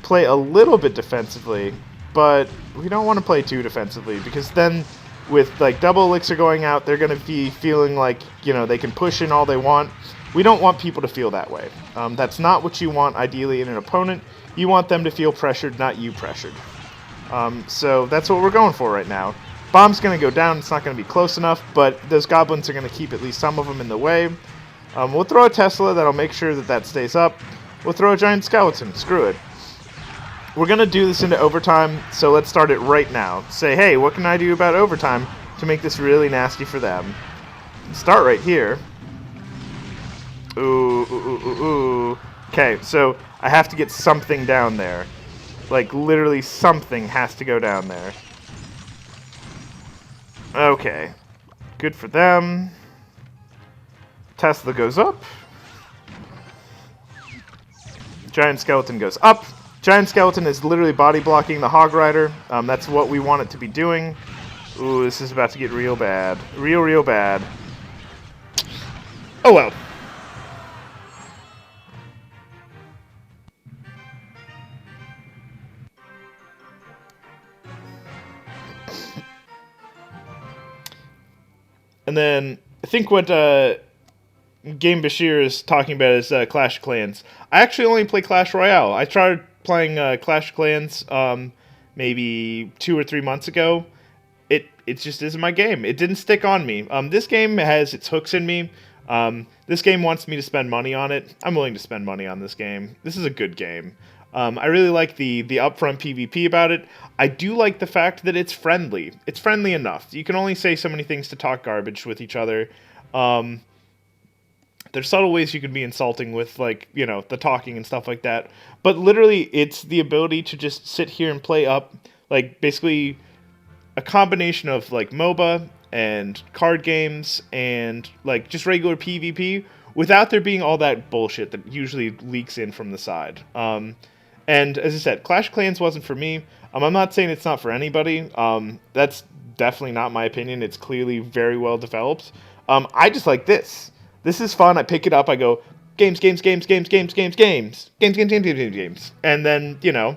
play a little bit defensively, but we don't want to play too defensively because then with like double elixir going out, they're going to be feeling like, they can push in all they want. We don't want people to feel that way. That's not what you want ideally in an opponent. You want them to feel pressured, not you pressured. So that's what we're going for right now. Bomb's going to go down. It's not going to be close enough, but those goblins are going to keep at least some of them in the way. We'll throw a Tesla. That'll make sure that stays up. We'll throw a giant skeleton. Screw it. We're going to do this into overtime, so let's start it right now. Say, hey, what can I do about overtime to make this really nasty for them? Start right here. Ooh. Okay, so I have to get something down there. Like, literally something has to go down there. Okay. Good for them. Tesla goes up. Giant skeleton goes up. Giant skeleton is literally body blocking the Hog Rider. That's what we want it to be doing. Ooh, this is about to get real bad. Real bad. Oh well. And then I think what Game Bashir is talking about is Clash of Clans. I actually only play Clash Royale. I tried playing Clash of Clans maybe 2 or 3 months ago. It just isn't my game. It didn't stick on me. This game has its hooks in me. This game wants me to spend money on it. I'm willing to spend money on this game. This is a good game. I really like the upfront PvP about it. I do like the fact that it's friendly. It's friendly enough. You can only say so many things to talk garbage with each other. There's subtle ways you can be insulting with, like, you know, the talking and stuff like that. But literally, it's the ability to just sit here and play up, like, basically a combination of, like, MOBA and card games and, like, just regular PvP without there being all that bullshit that usually leaks in from the side. And as I said, Clash of Clans wasn't for me. I'm not saying it's not for anybody. That's definitely not my opinion. It's clearly very well developed. I just like this. This is fun. I pick it up. I go, games. And then, you know,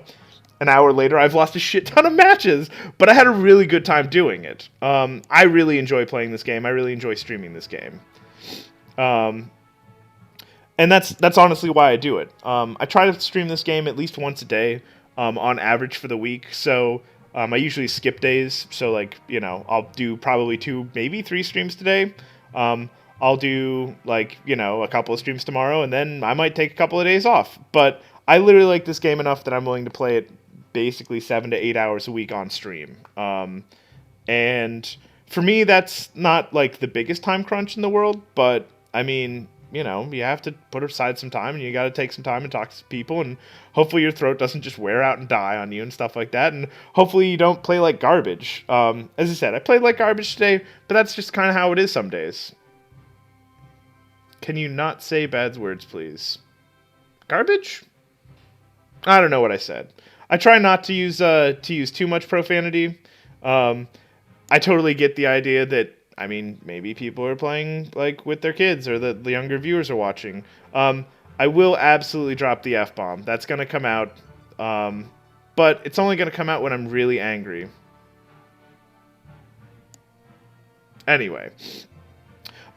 an hour later, I've lost a shit ton of matches. But I had a really good time doing it. I really enjoy playing this game. I really enjoy streaming this game. And that's honestly why I do it. I try to stream this game at least once a day, on average for the week. So I usually skip days. So, like, you know, I'll do probably 2, maybe 3 streams today. I'll do, like, you know, a couple of streams tomorrow, and then I might take a couple of days off. But I literally like this game enough that I'm willing to play it basically 7 to 8 hours a week on stream. And for me, that's not, like, the biggest time crunch in the world, but, I mean, you know, you have to put aside some time, and you got to take some time and talk to people, and hopefully your throat doesn't just wear out and die on you and stuff like that, and hopefully you don't play like garbage. As I said, I played like garbage today, but that's just kind of how it is some days. Can you not say bad words, please? Garbage? I don't know what I said. I try not to use too much profanity. I totally get the idea that, I mean, maybe people are playing, like, with their kids, or the younger viewers are watching. I will absolutely drop the F-bomb. That's going to come out. But it's only going to come out when I'm really angry. Anyway.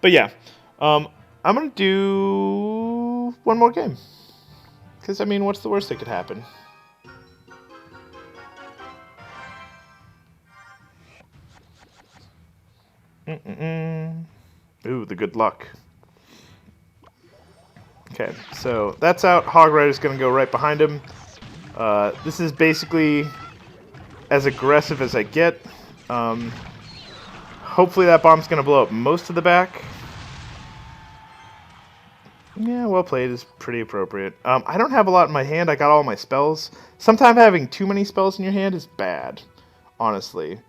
But yeah. I'm going to do one more game. Because, I mean, what's the worst that could happen? Ooh, the good luck. Okay, so that's out. Hog Rider's going to go right behind him. This is basically as aggressive as I get. Hopefully that bomb's going to blow up most of the back. Yeah, well played is pretty appropriate. I don't have a lot in my hand. I got all my spells. Sometimes having too many spells in your hand is bad, honestly.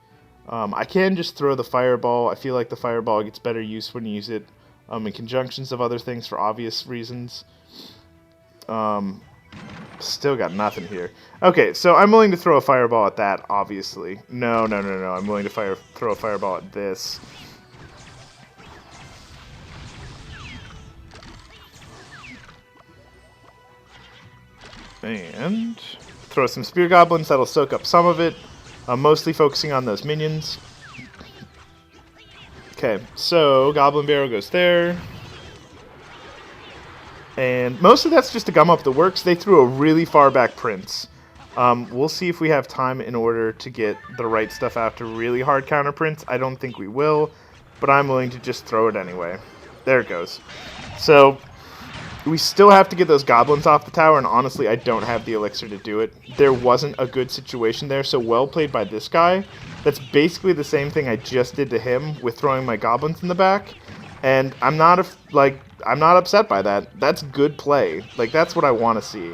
I can just throw the fireball. I feel like the fireball gets better use when you use it in conjunctions of other things for obvious reasons. Still got nothing here. Okay, so I'm willing to throw a fireball at that, obviously. No. I'm willing to throw a fireball at this. And throw some spear goblins. That'll soak up some of it. I'm mostly focusing on those minions. Okay, so Goblin Barrel goes there. And most of that's just to gum up the works. They threw a really far back Prince. We'll see if we have time in order to get the right stuff out to really hard counter Prince. I don't think we will, but I'm willing to just throw it anyway. There it goes. So we still have to get those goblins off the tower, and honestly, I don't have the elixir to do it. There wasn't a good situation there, so well played by this guy. That's basically the same thing I just did to him with throwing my goblins in the back, and I'm not upset by that. That's good play. Like, that's what I want to see.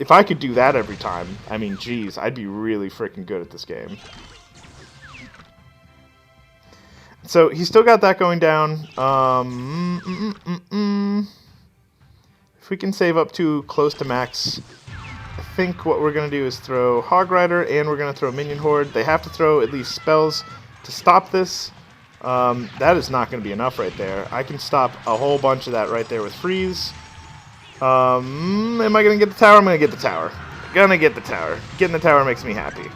If I could do that every time, I mean, geez, I'd be really freaking good at this game. So he's still got that going down. If we can save up to close to max, I think what we're going to do is throw Hog Rider, and we're going to throw Minion Horde. They have to throw at least spells to stop this. That is not going to be enough right there. I can stop a whole bunch of that right there with Freeze. Am I going to get the tower? I'm going to get the tower. Gonna get the tower. Getting the tower makes me happy.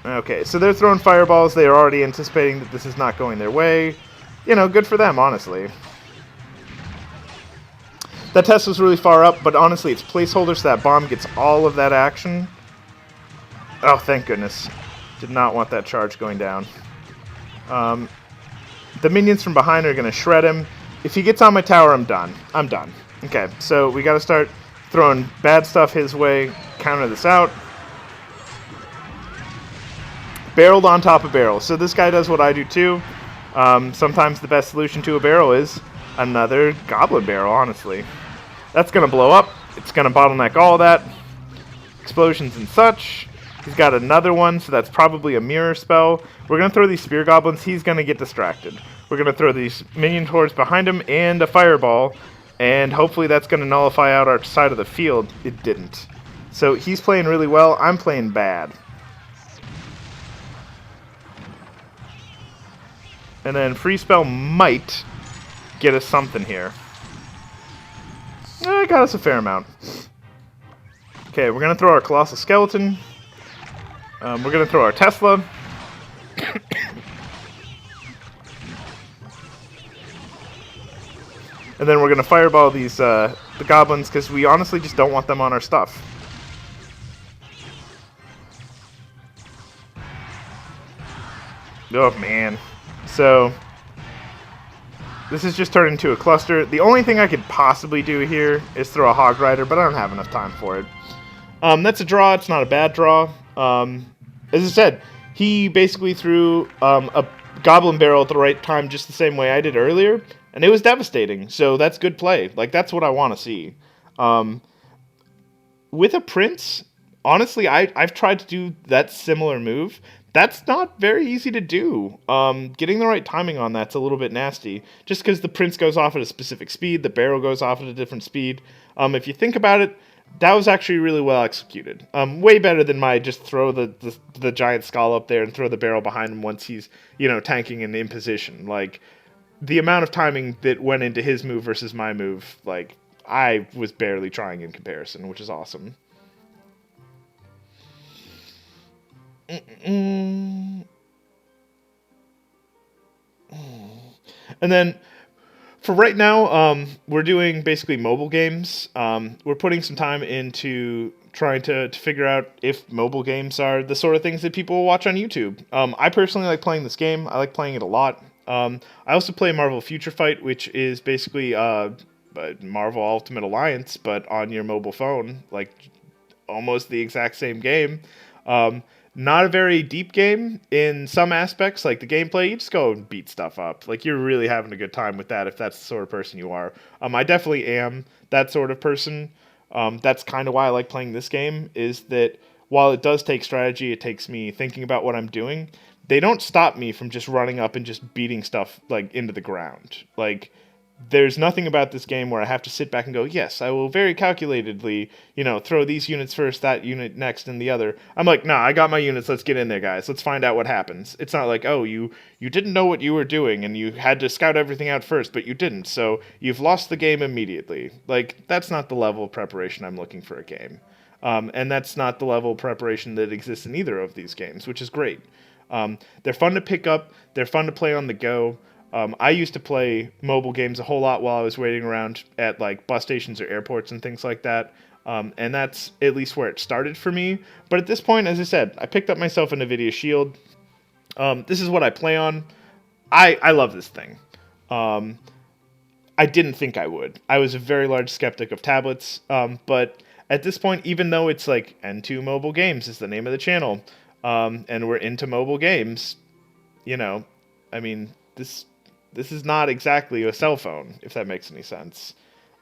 Okay, so they're throwing fireballs. They are already anticipating that this is not going their way. You know, good for them, honestly. That test was really far up, but honestly, it's placeholder, so that bomb gets all of that action. Oh, thank goodness. Did not want that charge going down. The minions from behind are going to shred him. If he gets on my tower, I'm done. I'm done. Okay, so we got to start throwing bad stuff his way. Counter this out. Barreled on top of barrel. So this guy does what I do too. Sometimes the best solution to a barrel is another goblin barrel, honestly. That's going to blow up. It's going to bottleneck all that. Explosions and such. He's got another one, so that's probably a mirror spell. We're going to throw these spear goblins. He's going to get distracted. We're going to throw these minion hordes behind him and a fireball, and hopefully that's going to nullify out our side of the field. It didn't. So he's playing really well. I'm playing bad. And then free spell might get us something here. Got us a fair amount. Okay, we're going to throw our Colossal Skeleton. We're going to throw our Tesla. And then we're going to fireball these the goblins, because we honestly just don't want them on our stuff. Oh, man. So this has just turned into a cluster. The only thing I could possibly do here is throw a Hog Rider, but I don't have enough time for it. That's a draw. It's not a bad draw. As I said, he basically threw a Goblin Barrel at the right time just the same way I did earlier, and it was devastating. So that's good play. Like, that's what I want to see. With a Prince, honestly, I've tried to do that similar move. That's not very easy to do. Getting the right timing on that's a little bit nasty. Just because the Prince goes off at a specific speed, the barrel goes off at a different speed. If you think about it, that was actually really well executed. Way better than my just throw the giant skull up there and throw the barrel behind him once he's, tanking and in position. Like, the amount of timing that went into his move versus my move, like, I was barely trying in comparison, which is awesome. And then for right now, we're doing basically mobile games. We're putting some time into trying to figure out if mobile games are the sort of things that people will watch on YouTube. I personally like playing this game. I like playing it a lot. I also play Marvel Future Fight, which is basically Marvel Ultimate Alliance, but on your mobile phone, like almost the exact same game. Not a very deep game in some aspects, like the gameplay. You just go and beat stuff up. Like, you're really having a good time with that if that's the sort of person you are. I definitely am that sort of person. That's kind of why I like playing this game, is that while it does take strategy, it takes me thinking about what I'm doing. They don't stop me from just running up and just beating stuff, like, into the ground. Like, there's nothing about this game where I have to sit back and go, yes, I will very calculatedly, throw these units first, that unit next, and the other. I'm like, nah, I got my units. Let's get in there, guys. Let's find out what happens. It's not like, oh, you didn't know what you were doing, and you had to scout everything out first, but you didn't, so you've lost the game immediately. Like, that's not the level of preparation I'm looking for a game. And that's not the level of preparation that exists in either of these games, which is great. They're fun to pick up. They're fun to play on the go. I used to play mobile games a whole lot while I was waiting around at like bus stations or airports and things like that. And that's at least where it started for me. But at this point, as I said, I picked up myself a NVIDIA Shield. This is what I play on. I love this thing. I didn't think I would. I was a very large skeptic of tablets. But at this point, even though it's like N2 Mobile Games is the name of the channel, and we're into mobile games, I mean, this is not exactly a cell phone, if that makes any sense.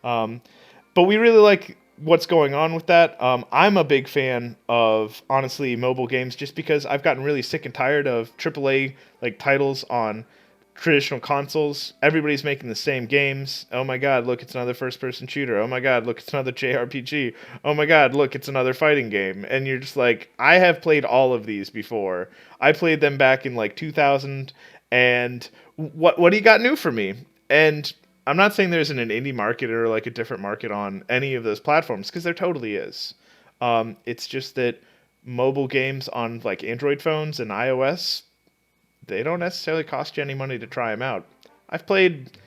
But we really like what's going on with that. I'm a big fan of, honestly, mobile games just because I've gotten really sick and tired of AAA like titles on traditional consoles. Everybody's making the same games. Oh my god, look, it's another first-person shooter. Oh my god, look, it's another JRPG. Oh my god, look, it's another fighting game. And you're just like, I have played all of these before. I played them back in like 2000, and what do you got new for me? And I'm not saying there isn't an indie market or like a different market on any of those platforms, because there totally is. It's just that mobile games on like Android phones and iOS, they don't necessarily cost you any money to try them out. I've played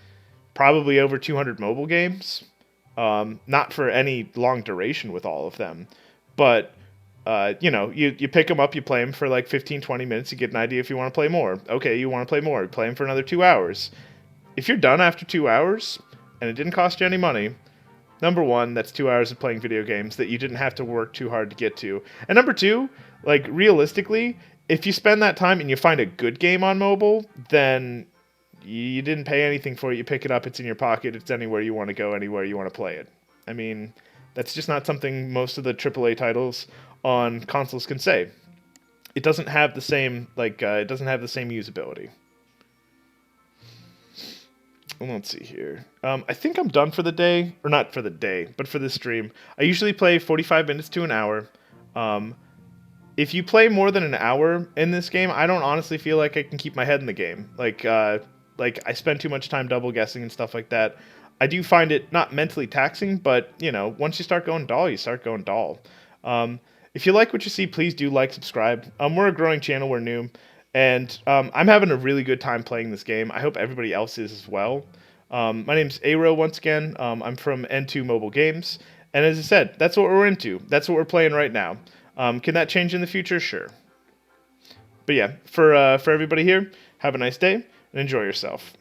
probably over 200 mobile games, not for any long duration with all of them, but you pick them up, you play them for like 15, 20 minutes, you get an idea if you want to play more. Okay, you want to play more, play them for another 2 hours. If you're done after 2 hours and it didn't cost you any money, number one, that's 2 hours of playing video games that you didn't have to work too hard to get to. And number two, like realistically, if you spend that time and you find a good game on mobile, then you didn't pay anything for it. You pick it up, it's in your pocket, it's anywhere you want to go, anywhere you want to play it. I mean, that's just not something most of the AAA titles on consoles can say. It doesn't have the same usability. Let's see here. I think I'm done for the day, or not for the day, but for this stream. I usually play 45 minutes to an hour. If you play more than an hour in this game, I don't honestly feel like I can keep my head in the game. Like I spend too much time double guessing and stuff like that. I do find it not mentally taxing, but once you start going dull, you start going dull. If you like what you see, please do like, subscribe. We're a growing channel, we're new. And I'm having a really good time playing this game. I hope everybody else is as well. My name's Aro once again. I'm from N2 Mobile Games. And as I said, that's what we're into. That's what we're playing right now. Can that change in the future? Sure. But yeah, for everybody here, have a nice day and enjoy yourself.